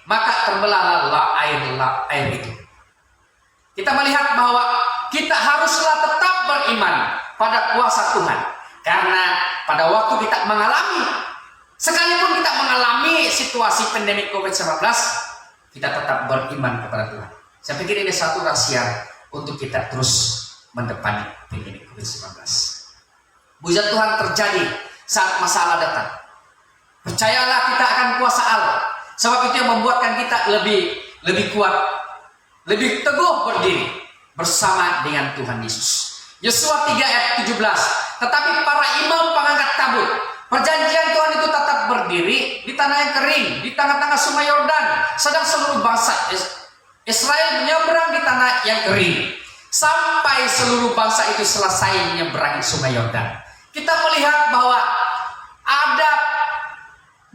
maka terbelahlah air itu. Kita melihat bahwa kita haruslah tetap beriman pada kuasa Tuhan, karena pada waktu kita mengalami, sekalipun kita mengalami situasi pandemi COVID-19, kita tetap beriman kepada Tuhan. Saya pikir ini satu rahasia untuk kita terus mendepani pandemi COVID-19. Mujizat Tuhan terjadi saat masalah datang. Percayalah kita akan kuasa Allah, sebab itu yang membuatkan kita lebih kuat, lebih teguh berdiri bersama dengan Tuhan Yesus. Yosua 3 ayat 17. Tetapi para imam pengangkat tabut perjanjian Tuhan itu tetap berdiri di tanah yang kering, di tengah-tengah sungai Yordan, sedang seluruh bangsa Israel menyeberang di tanah yang kering, sampai seluruh bangsa itu selesai menyeberangi sungai Yordan. Kita melihat bahwa ada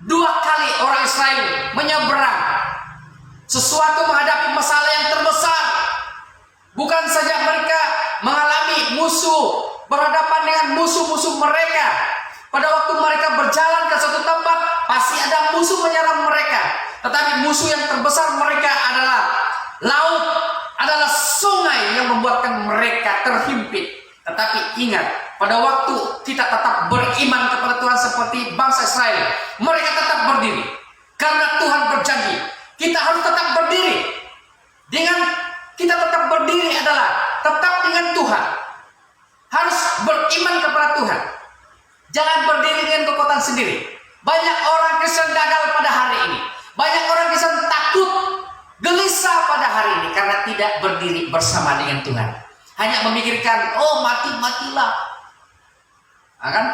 2 kali orang Israel menyeberang sesuatu menghadapi masalah yang terbesar. Bukan saja mereka mengalami musuh, berhadapan dengan musuh-musuh mereka. Pada waktu mereka berjalan ke suatu tempat, pasti ada musuh menyerang mereka. Tetapi musuh yang terbesar mereka adalah laut, adalah sungai yang membuatkan mereka terhimpit. Tetapi ingat, pada waktu kita tetap beriman kepada Tuhan seperti bangsa Israel, mereka tetap berdiri. Karena Tuhan berjanji, kita harus tetap berdiri. Dengan kita tetap berdiri adalah tetap dengan Tuhan. Harus beriman kepada Tuhan. Jangan berdiri dengan kekuatan sendiri. Banyak orang Kristen gagal pada hari ini. Banyak orang Kristen takut, gelisah pada hari ini karena tidak berdiri bersama dengan Tuhan. Hanya memikirkan, oh matilah. Kan?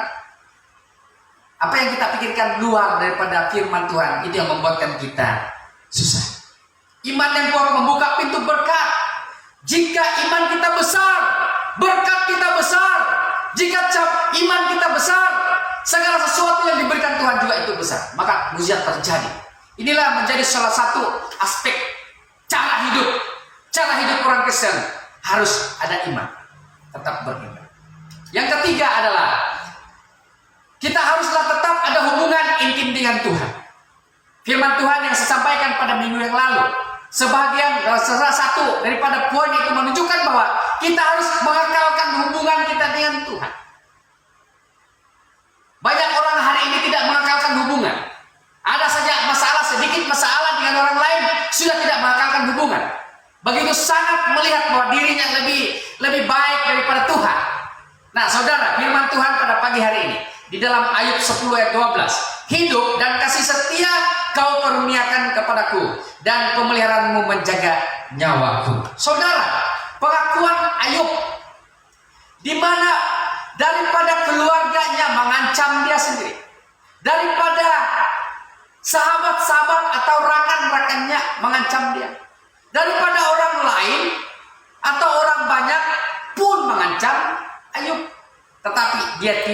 Apa yang kita pikirkan luar daripada firman Tuhan, itu yang membuatkan kita susah. Iman yang kuat membuka pintu berkat. Jika iman kita besar, berkat kita besar. Jika iman kita besar, besar, segala sesuatu yang diberikan Tuhan juga itu besar. Maka mujizat terjadi. Inilah menjadi salah satu aspek cara hidup orang Kristen. Harus ada iman, tetap beriman. Yang ketiga adalah kita haruslah tetap ada hubungan intim dengan Tuhan. Firman Tuhan yang saya sampaikan pada minggu yang lalu, salah satu daripada poin itu menunjukkan bahwa kita harus mengekalkan hubungan kita dengan Tuhan. Banyak orang hari ini tidak mengekalkan hubungan. Ada saja sedikit masalah dengan orang lain, sudah tidak mengekalkan hubungan. Begitu sangat melihat bahwa dirinya lebih baik daripada Tuhan. Nah saudara, firman Tuhan pada pagi hari ini di dalam Ayub 10 ayat 12, hidup dan kasih setia kau karuniakan kepadaku, dan pemeliharaanmu menjaga nyawaku. Saudara, pengakuan Ayub di mana daripada keluarganya mengancam dia sendiri, daripada sahabat-sahabat atau rekan-rekannya mengancam dia, daripada orang lain atau orang banyak pun mengancam Ayub, tetapi dia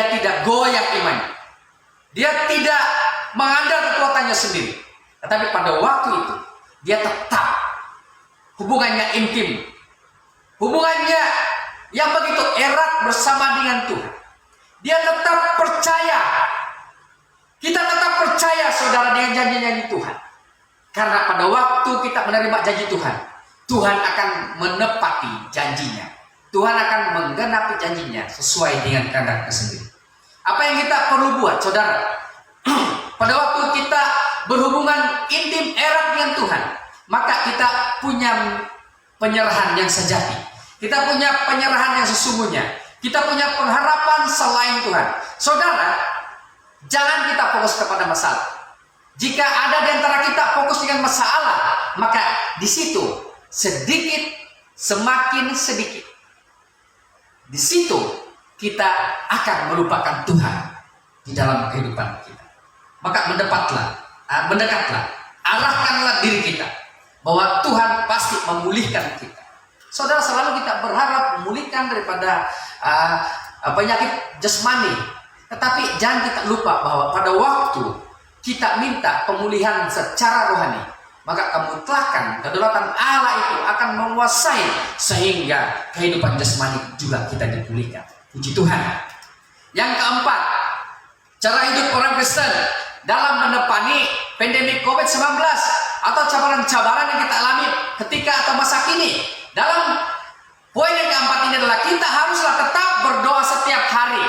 tidak goyah imannya. Dia tidak mengandalkan kekuatannya sendiri. Tetapi pada waktu itu dia tetap hubungannya intim, hubungannya yang begitu erat bersama dengan Tuhan. Dia tetap percaya. Kita tetap percaya saudara dengan janji-janji Tuhan. Karena pada waktu kita menerima janji Tuhan, Tuhan akan menepati janjinya. Tuhan akan menggenapi janjinya sesuai dengan kehendaknya sendiri. Apa yang kita perlu buat, saudara? Pada waktu kita berhubungan intim erat dengan Tuhan, maka kita punya penyerahan yang sejati. Kita punya penyerahan yang sesungguhnya. Kita punya pengharapan selain Tuhan. Saudara, jangan kita fokus kepada masalah. Jika ada di antara kita fokus dengan masalah, maka di situ semakin sedikit. Di situ kita akan melupakan Tuhan di dalam kehidupan kita. Maka mendekatlah, arahkanlah diri kita bahwa Tuhan pasti memulihkan kita. Saudara, selalu kita berharap memulihkan daripada penyakit jasmani. Tetapi jangan kita lupa bahwa pada waktu kita minta pemulihan secara rohani, maka kemutlakan kedaulatan Allah itu akan menguasai sehingga kehidupan jasmani juga kita dipulihkan. Puji Tuhan. Yang keempat, cara hidup orang Kristen dalam menepani pandemi COVID-19 atau cabaran-cabaran yang kita alami ketika atau masa kini. Dalam poin yang keempat ini adalah kita haruslah tetap berdoa setiap hari.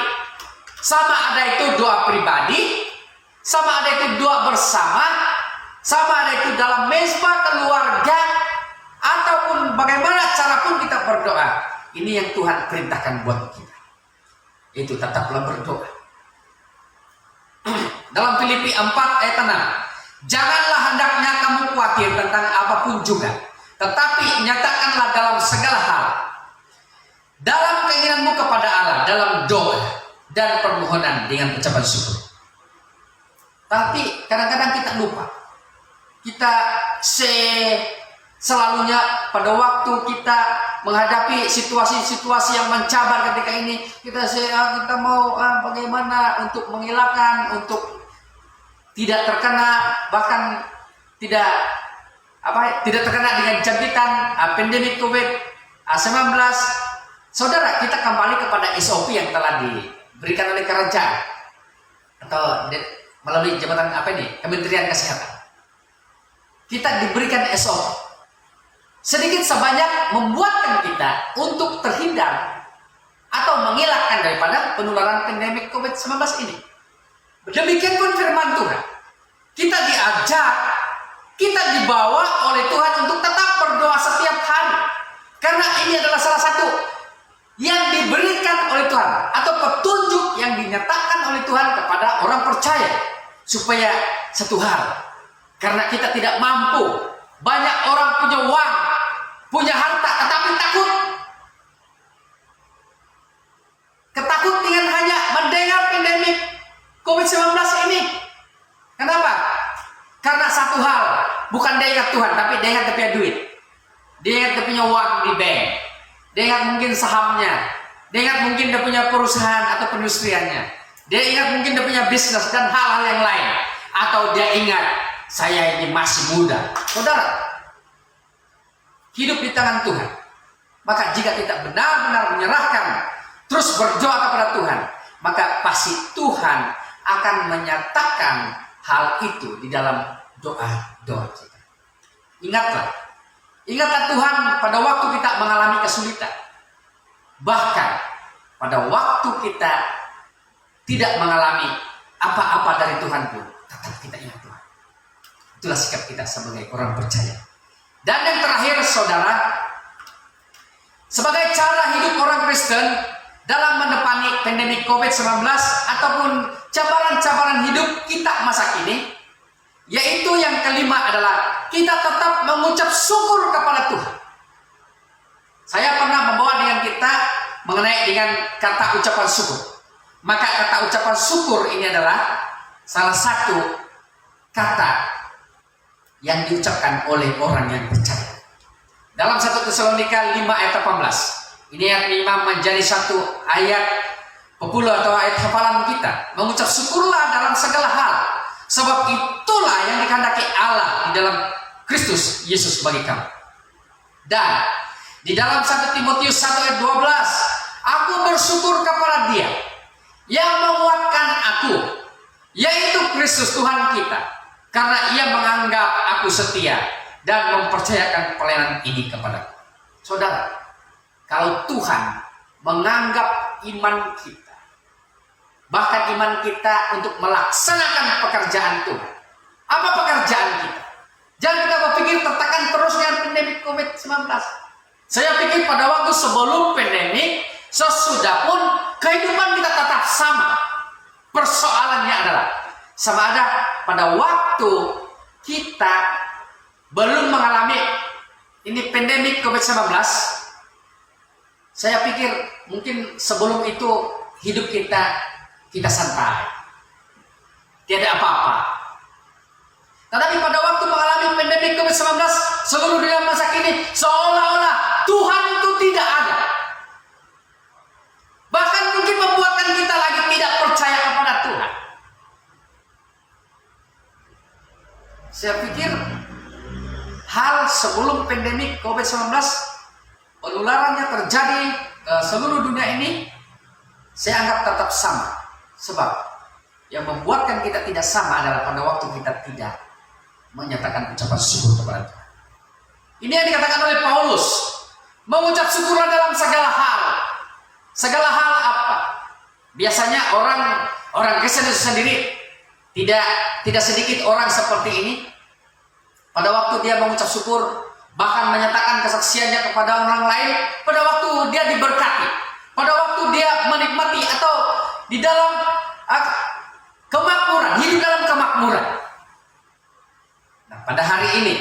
Sama ada itu doa pribadi, sama ada itu doa bersama, sama ada itu dalam mezbah keluarga, ataupun bagaimana cara pun kita berdoa. Ini yang Tuhan perintahkan buat kita. Itu tetaplah berdoa. Dalam Filipi 4 ayat 6, janganlah hendaknya kamu khawatir tentang apapun juga, tetapi nyatakanlah dalam segala hal, dalam keinginanmu kepada Allah, dalam doa dan permohonan dengan ucapan syukur. Tapi kadang-kadang kita lupa. Kita selalunya pada waktu kita menghadapi situasi-situasi yang mencabar ketika ini, kita mau bagaimana untuk menghilangkan, untuk tidak terkena, bahkan tidak terkena dengan jangkitan pandemi COVID-19. Saudara, kita kembali kepada SOP yang telah diberikan oleh kerajaan atau melalui jabatan Kementerian Kesehatan. Kita diberikan SOP. Sedikit sebanyak membuatkan kita untuk terhindar atau mengelakkan daripada penularan pandemi COVID-19 ini. Demikian pun firman Tuhan. Kita diajak, kita dibawa oleh Tuhan untuk tetap berdoa setiap hari. Karena ini adalah salah satu yang diberikan oleh Tuhan atau petunjuk yang dinyatakan oleh Tuhan kepada orang percaya. Supaya satu hal, karena kita tidak mampu, banyak orang punya uang, punya harta, tetapi takut. Ketakut dengan hanya mendengar pandemi COVID-19 ini. Kenapa? Karena satu hal, bukan dia ingat Tuhan, tapi dia ingat dia punya duit. Dia ingat dia punya uang di bank. Dia ingat mungkin sahamnya. Dia ingat mungkin dia punya perusahaan atau perindustriannya. Dia ingat mungkin dia punya bisnis dan hal-hal yang lain. Atau dia ingat, saya ini masih muda. Saudara, hidup di tangan Tuhan. Maka jika kita benar-benar menyerahkan, terus berdoa kepada Tuhan, maka pasti Tuhan akan menyatakan hal itu di dalam doa-doa kita. Ingatlah Tuhan pada waktu kita mengalami kesulitan. Bahkan pada waktu kita tidak mengalami apa-apa dari Tuhan pun, tetap kita ingat Tuhan. Itulah sikap kita sebagai orang percaya. Dan yang terakhir, saudara, sebagai cara hidup orang Kristen dalam menepani pandemi COVID-19 ataupun cabaran-cabaran hidup kita masa kini, yaitu yang kelima adalah kita tetap mengucap syukur kepada Tuhan. Saya pernah membawa dengan kita mengenai dengan kata ucapan syukur. Maka kata ucapan syukur ini adalah salah satu kata yang diucapkan oleh orang yang percaya. Dalam 1 Tesalonika 5 ayat 18. Ini ayat 5 menjadi satu ayat populer atau ayat hafalan kita. Mengucap syukurlah dalam segala hal, sebab itulah yang dikehendaki Allah di dalam Kristus Yesus bagi kamu. Dan di dalam 1 Timotius 1 ayat 12, aku bersyukur kepada Dia yang menguatkan aku, yaitu Kristus Tuhan kita, karena Ia menganggap aku setia dan mempercayakan pelayanan ini kepadaku. Saudara, kalau Tuhan menganggap iman kita, bahkan iman kita untuk melaksanakan pekerjaan Tuhan. Apa pekerjaan kita? Jangan kita berpikir tertekan terus dengan pandemi COVID-19. Saya pikir pada waktu sebelum pandemi, sesudah pun kehidupan kita tetap sama. Persoalannya adalah sama ada pada waktu kita belum mengalami ini pandemi COVID-19. Saya pikir mungkin sebelum itu hidup kita santai, tiada apa-apa. Tetapi pada waktu mengalami pandemi COVID-19, seluruh dunia masa kini seolah-olah Tuhan itu tidak ada. Bahkan mungkin membuatkan kita lagi tidak percaya kepada Tuhan. Saya pikir hal sebelum pandemi COVID-19 penularannya terjadi ke seluruh dunia ini, saya anggap tetap sama. Sebab yang membuatkan kita tidak sama adalah pada waktu kita tidak menyatakan ucapan syukur kepada Tuhan. Ini yang dikatakan oleh Paulus, mengucap syukurlah dalam segala hal. Segala hal apa? Biasanya orang Kristen itu sendiri tidak sedikit orang seperti ini. Pada waktu dia mengucap syukur, bahkan menyatakan kesaksiannya kepada orang lain, pada waktu dia diberkati, pada waktu dia menikmati atau di dalam kemakmuran, hidup dalam kemakmuran. Nah, pada hari ini,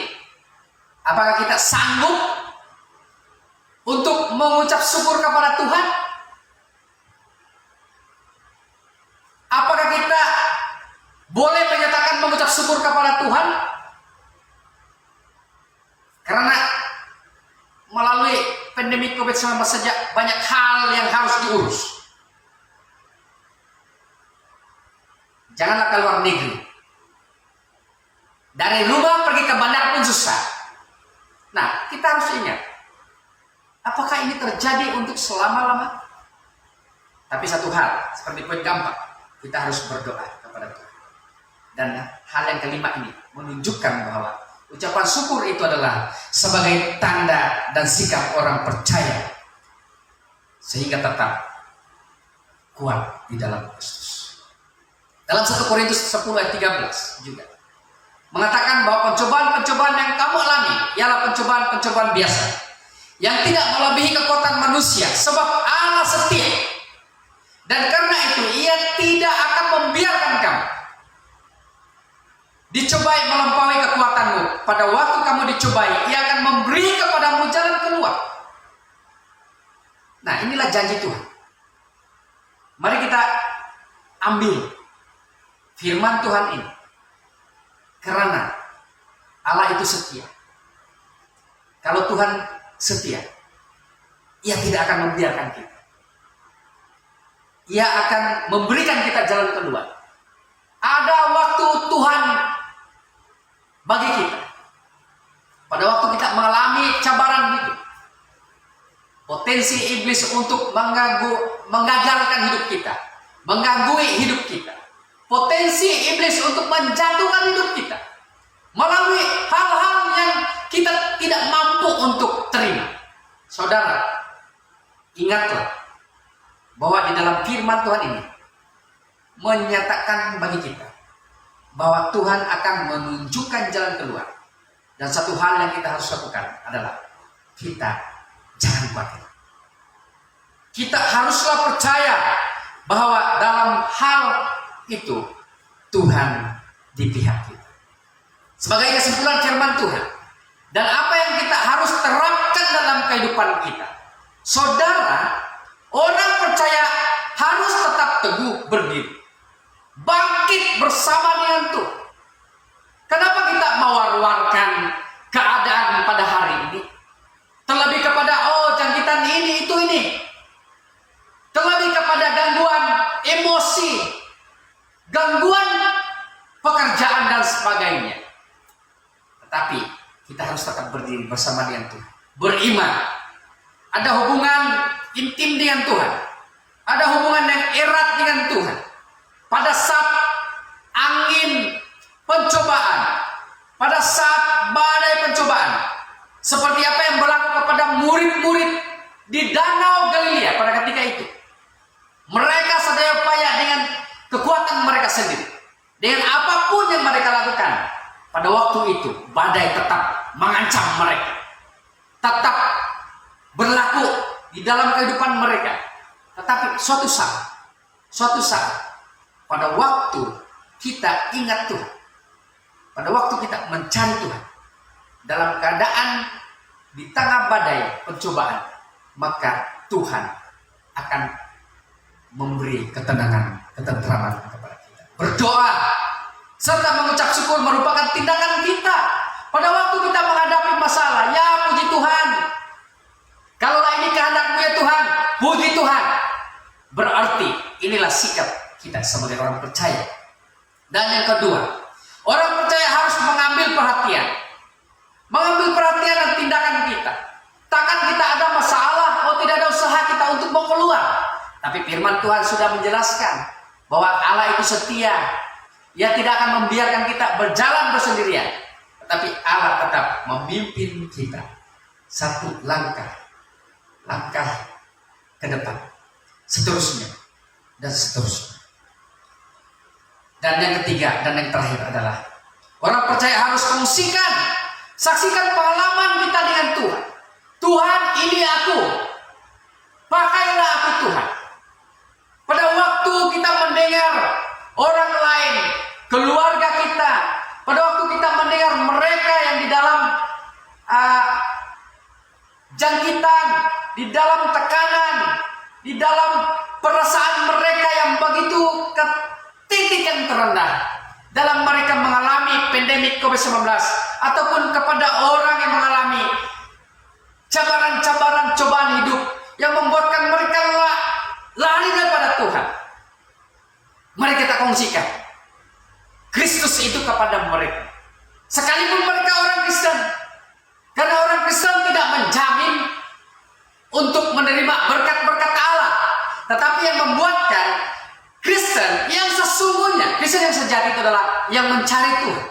apakah kita sanggup untuk mengucap syukur kepada Tuhan? Apakah kita boleh menyatakan mengucap syukur kepada Tuhan? Karena melalui pandemi COVID-19 saja banyak hal yang harus diurus. Janganlah keluar negeri. Dari rumah pergi ke bandar pun susah. Nah, kita harus ingat, apakah ini terjadi untuk selama-lama? Tapi satu hal, seperti poin gampang, kita harus berdoa kepada Tuhan. Dan hal yang kelima ini menunjukkan bahwa ucapan syukur itu adalah sebagai tanda dan sikap orang percaya, sehingga tetap kuat di dalam Kristus. Dalam 1 Korintus 10 ayat 13 juga mengatakan bahwa pencobaan-pencobaan yang kamu alami ialah pencobaan-pencobaan biasa yang tidak melebihi kekuatan manusia, sebab Allah setia. Dan karena itu Ia tidak akan membiarkan kamu dicobai melampaui kekuatanmu. Pada waktu kamu dicobai, Ia akan memberi kepadamu jalan keluar. Nah, inilah janji Tuhan. Mari kita ambil firman Tuhan ini. Karena Allah itu setia. Kalau Tuhan setia, Ia tidak akan membiarkan kita. Ia akan memberikan kita jalan keluar. Ada waktu Tuhan bagi kita. Pada waktu kita mengalami cabaran hidup, potensi iblis untuk menggagalkan hidup kita, mengganggu hidup kita, potensi iblis untuk menjatuhkan hidup kita melalui hal-hal yang kita tidak mampu untuk terima. Saudara, ingatlah bahwa di dalam firman Tuhan ini menyatakan bagi kita bahwa Tuhan akan menunjukkan jalan keluar. Dan satu hal yang kita harus lakukan adalah kita jangan khawatir. Kita haruslah percaya bahwa dalam hal itu Tuhan di pihak kita. Sebagai kesimpulan firman Tuhan dan apa yang kita harus terapkan dalam kehidupan kita, saudara, orang percaya harus tetap teguh berdiri, bangkit bersama dengan Tuhan. Kenapa kita mewar-warkan keadaan pada hari ini? Terlebih kepada jangkitan ini, itu ini. Terlebih kepada gangguan emosi, gangguan pekerjaan dan sebagainya. Tetapi kita harus tetap berdiri bersama dengan Tuhan, beriman. Ada hubungan intim dengan Tuhan, ada hubungan yang erat dengan Tuhan. Pada saat angin pencobaan, pada saat badai pencobaan, seperti apa yang berlaku kepada murid-murid di Danau Galilea pada ketika itu, mereka sedaya upaya dengan kekuatan mereka sendiri, dengan apapun yang mereka lakukan. Pada waktu itu badai tetap mengancam mereka, tetap berlaku di dalam kehidupan mereka. Tetapi suatu saat pada waktu kita ingat Tuhan, pada waktu kita mencari Tuhan dalam keadaan di tengah badai pencobaan, maka Tuhan akan memberi ketenangan, ketentraman kepada kita. Berdoa serta mengucap syukur merupakan tindakan kita pada waktu kita menghadapi masalah. Ya, puji Tuhan, kalaulah ini kehendak-Mu ya Tuhan, puji Tuhan. Berarti inilah sikap kita sebagai orang percaya. Dan yang kedua, orang percaya harus mengambil perhatian dan tindakan kita. Takkan kita ada masalah, tidak ada usaha kita untuk mau keluar. Tapi firman Tuhan sudah menjelaskan bahwa Allah itu setia. Ia tidak akan membiarkan kita berjalan bersendirian, tetapi Allah tetap memimpin kita satu langkah ke depan, seterusnya dan seterusnya. Dan yang ketiga dan yang terakhir adalah orang percaya harus saksikan pengalaman kita dengan Tuhan. Tuhan, ini aku, pakailah aku Tuhan. Pada waktu kita mendengar orang lain, keluarga kita, pada waktu kita mendengar mereka yang di dalam jangkitan, di dalam tekanan, di dalam perasaan mereka yang begitu ke titik yang terendah, dalam mereka mengalami pandemi COVID-19, ataupun kepada orang yang mengalami cabaran-cabaran cobaan hidup yang membuatkan mereka lari daripada Tuhan. Mari kita kongsikan Kristus itu kepada mereka, sekalipun mereka orang Kristen, karena orang Kristen tidak menjamin untuk menerima berkat-berkat Allah, tetapi yang membuatkan Kristen yang sesungguhnya, Kristen yang sejati itu adalah yang mencari Tuhan,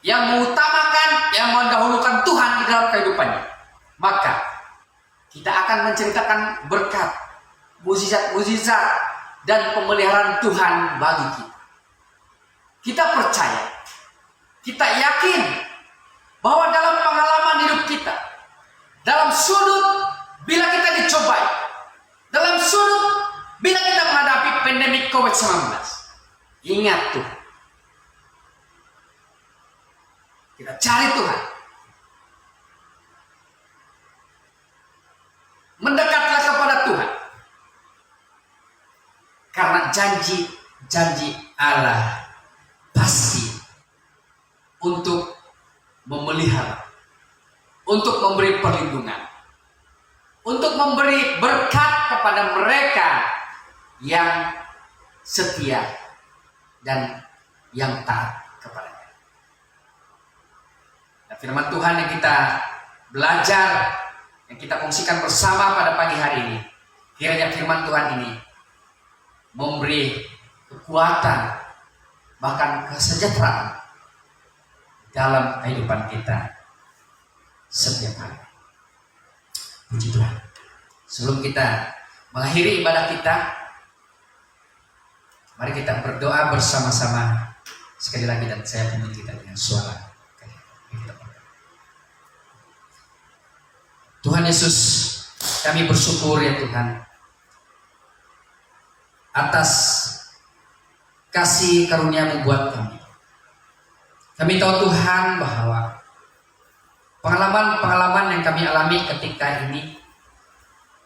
yang mengutamakan, yang mendahulukan Tuhan di dalam kehidupannya. Maka kita akan menceritakan berkat, mukjizat-mukjizat dan pemeliharaan Tuhan bagi kita. Kita percaya, kita yakin bahwa dalam pengalaman hidup kita, dalam sudut bila kita dicobai, dalam sudut bila kita menghadapi pandemi COVID-19, ingat Tuhan. Kita cari Tuhan. Mendekatlah kepada Tuhan. Karena janji Allah pasti untuk memelihara, untuk memberi perlindungan, untuk memberi berkat kepada mereka yang setia dan yang taat kepadanya. Nah, firman Tuhan yang kita belajar, yang kita kongsikan bersama pada pagi hari ini, kiranya firman Tuhan ini memberi kekuatan, bahkan kesejahteraan dalam kehidupan kita setiap hari. Puji Tuhan. Sebelum kita mengakhiri ibadah kita, mari kita berdoa bersama-sama sekali lagi, dan saya pimpin kita dengan suara. Tuhan Yesus, kami bersyukur ya Tuhan atas kasih karunia-Mu buat kami. Kami tahu Tuhan bahwa pengalaman-pengalaman yang kami alami ketika ini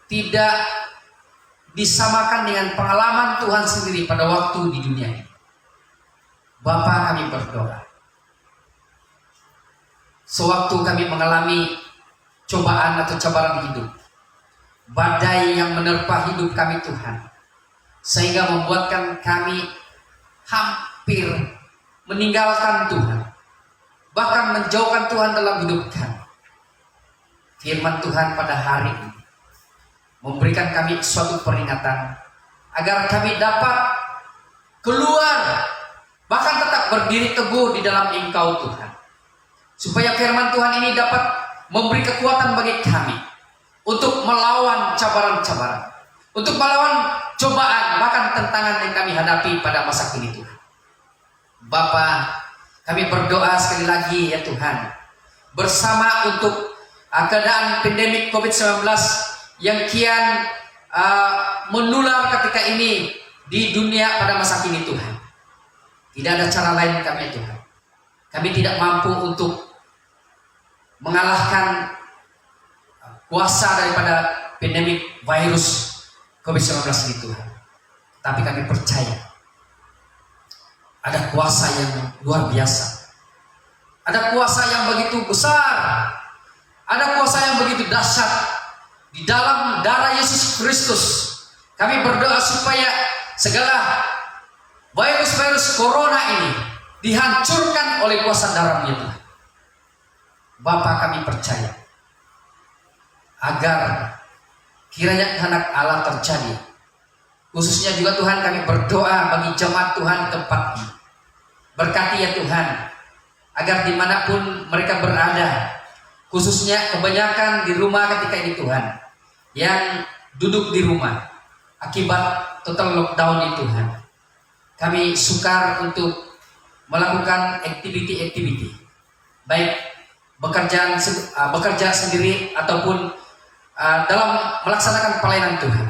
tidak disamakan dengan pengalaman Tuhan sendiri pada waktu di dunia ini. Bapa, kami berdoa, sewaktu kami mengalami cobaan atau cabaran hidup, badai yang menerpa hidup kami Tuhan, sehingga membuatkan kami hampir meninggalkan Tuhan, bahkan menjauhkan Tuhan dalam hidup kami. Firman Tuhan pada hari ini memberikan kami suatu peringatan agar kami dapat keluar, bahkan tetap berdiri teguh di dalam Engkau Tuhan, supaya firman Tuhan ini dapat memberi kekuatan bagi kami untuk melawan cabaran-cabaran, untuk melawan cobaan, bahkan tantangan yang kami hadapi pada masa kini Tuhan. Bapa, kami berdoa sekali lagi ya Tuhan, bersama untuk keadaan pandemik COVID-19 yang kian menular ketika ini di dunia pada masa kini Tuhan. Tidak ada cara lain kami ya Tuhan. Kami tidak mampu untuk mengalahkan kuasa daripada pandemik virus COVID-19 ini Tuhan. Tapi kami percaya ada kuasa yang luar biasa, ada kuasa yang begitu besar, ada kuasa yang begitu dahsyat di dalam darah Yesus Kristus. Kami berdoa supaya segala virus-virus corona ini dihancurkan oleh kuasa darah-Nya Tuhan. Bapa, kami percaya agar kiranya kehendak Allah terjadi. Khususnya juga Tuhan, kami berdoa bagi jemaat Tuhan di tempat ini. Berkati ya Tuhan, agar dimanapun mereka berada, khususnya kebanyakan di rumah ketika ini Tuhan, yang duduk di rumah akibat total lockdown ini Tuhan, kami sukar untuk melakukan aktiviti-aktiviti, baik bekerja sendiri ataupun dalam melaksanakan pelayanan Tuhan.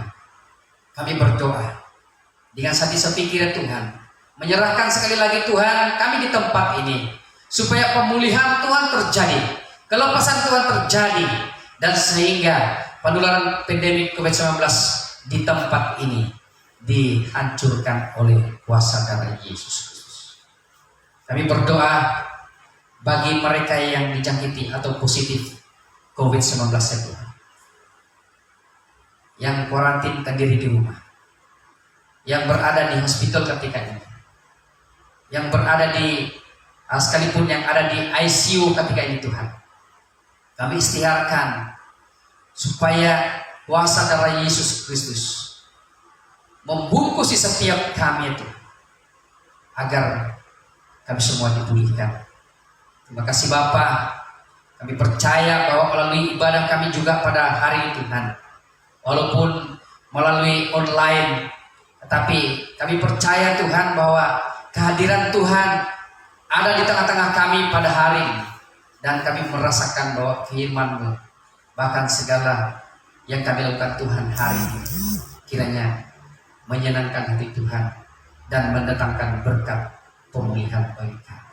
Kami berdoa dengan sepikir Tuhan, menyerahkan sekali lagi Tuhan kami di tempat ini, supaya pemulihan Tuhan terjadi, kelepasan Tuhan terjadi, dan sehingga penularan pandemik COVID-19 di tempat ini dihancurkan oleh kuasa darah Yesus Kristus. Kami berdoa bagi mereka yang dijangkiti atau positif COVID-19 ya Tuhan, yang kuarantinkan diri di rumah, yang berada di hospital ketika ini, yang berada di sekalipun yang ada di ICU ketika ini Tuhan, kami istiharkan supaya kuasa darah Yesus Kristus membungkusi setiap kami itu, agar kami semua dipulihkan. Terima kasih Bapa. Kami percaya bahwa melalui ibadah kami juga pada hari ini Tuhan, walaupun melalui online, tetapi kami percaya Tuhan bahwa kehadiran Tuhan ada di tengah-tengah kami pada hari ini, dan kami merasakan bahwa firman-Mu, bahkan segala yang kami lakukan Tuhan hari ini, kiranya menyenangkan hati Tuhan dan mendatangkan berkat pemulihan bagi kami.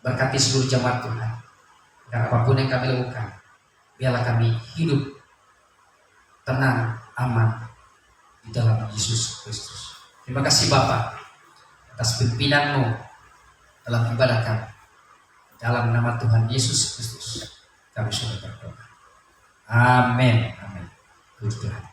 Berkati seluruh jemaat Tuhan, dan apapun yang kami lakukan, biarlah kami hidup tenang, aman di dalam Yesus Kristus. Terima kasih Bapa atas pimpinan-Mu dalam ibadah kami. Dalam nama Tuhan Yesus Kristus kami sudah berdoa. Amin. Amin. Puji Tuhan.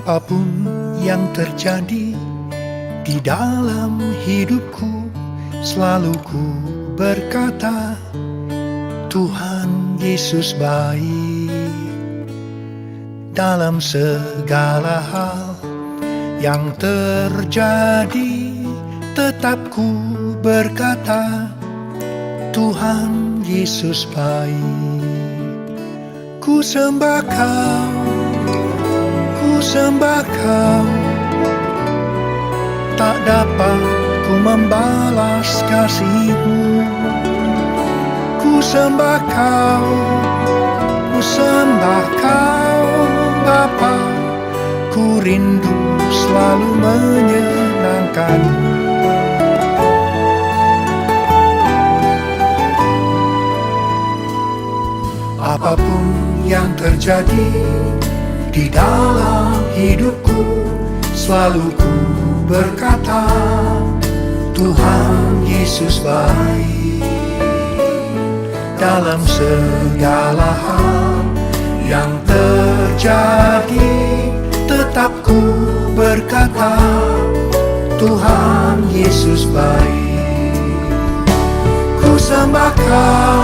Apapun yang terjadi di dalam hidupku, selalu ku berkata, Tuhan Yesus baik. Dalam segala hal yang terjadi, tetap ku berkata, Tuhan Yesus baik. Ku sembah Kau, ku sembah Kau, tak dapat ku membalas kasih-Mu. Ku sembah Kau, ku sembah Kau, Bapa, ku rindu selalu menyenangkan-Mu. Apapun yang terjadi di dalam hidupku, selalu ku berkata, Tuhan Yesus baik. Dalam segala hal yang terjadi, tetap ku berkata, Tuhan Yesus baik. Ku sembah Kau,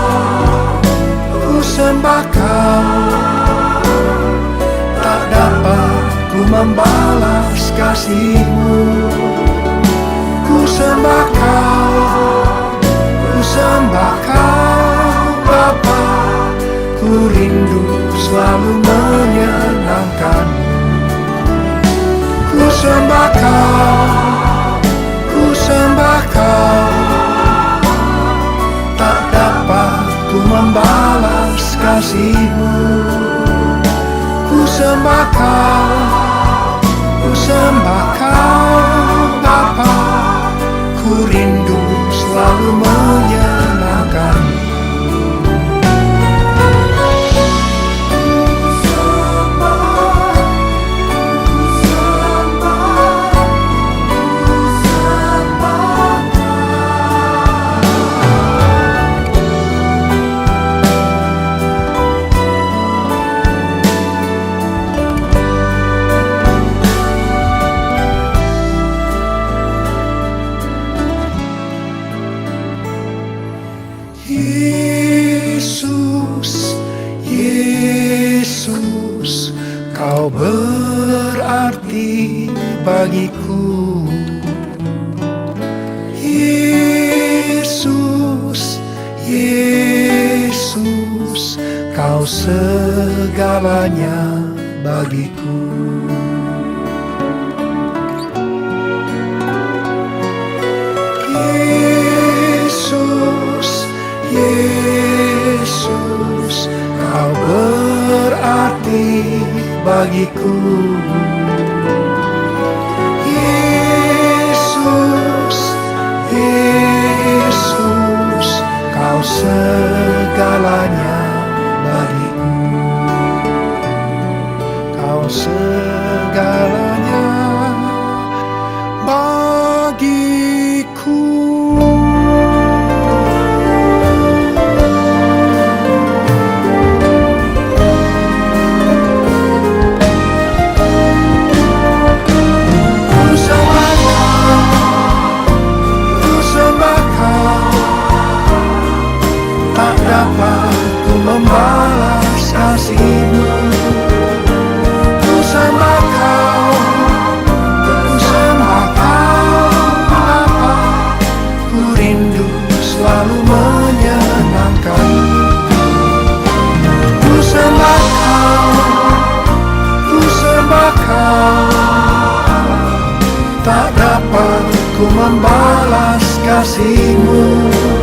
ku sembah Kau, tak dapat ku membalas kasih-Mu. Ku sembah Kau, ku sembah Kau, Bapa, ku rindu selalu menyenangkan-Mu. Ku sembah Kau, ku sembah Kau, tak dapat ku membalas kasih-Mu. Ku sembah Kau, ku sembah Kau, Bapa, ku rindu selalu menyenangkan-Mu. Yesus, Yesus, Kau berarti bagiku. Yesus, Yesus, Kau segalanya bagiku. Yesus, Kau berarti bagiku. Yesus, Yesus, Kau segalanya bagiku. Kau segalanya bagiku. Dapat ku membalas kasih-Mu. Ku sembah Kau, ku sembah Kau, Bapa, ku rindu selalu menyenangkan-Mu. Ku sembah Kau, ku sembah Kau, tak dapat ku membalas kasih-Mu.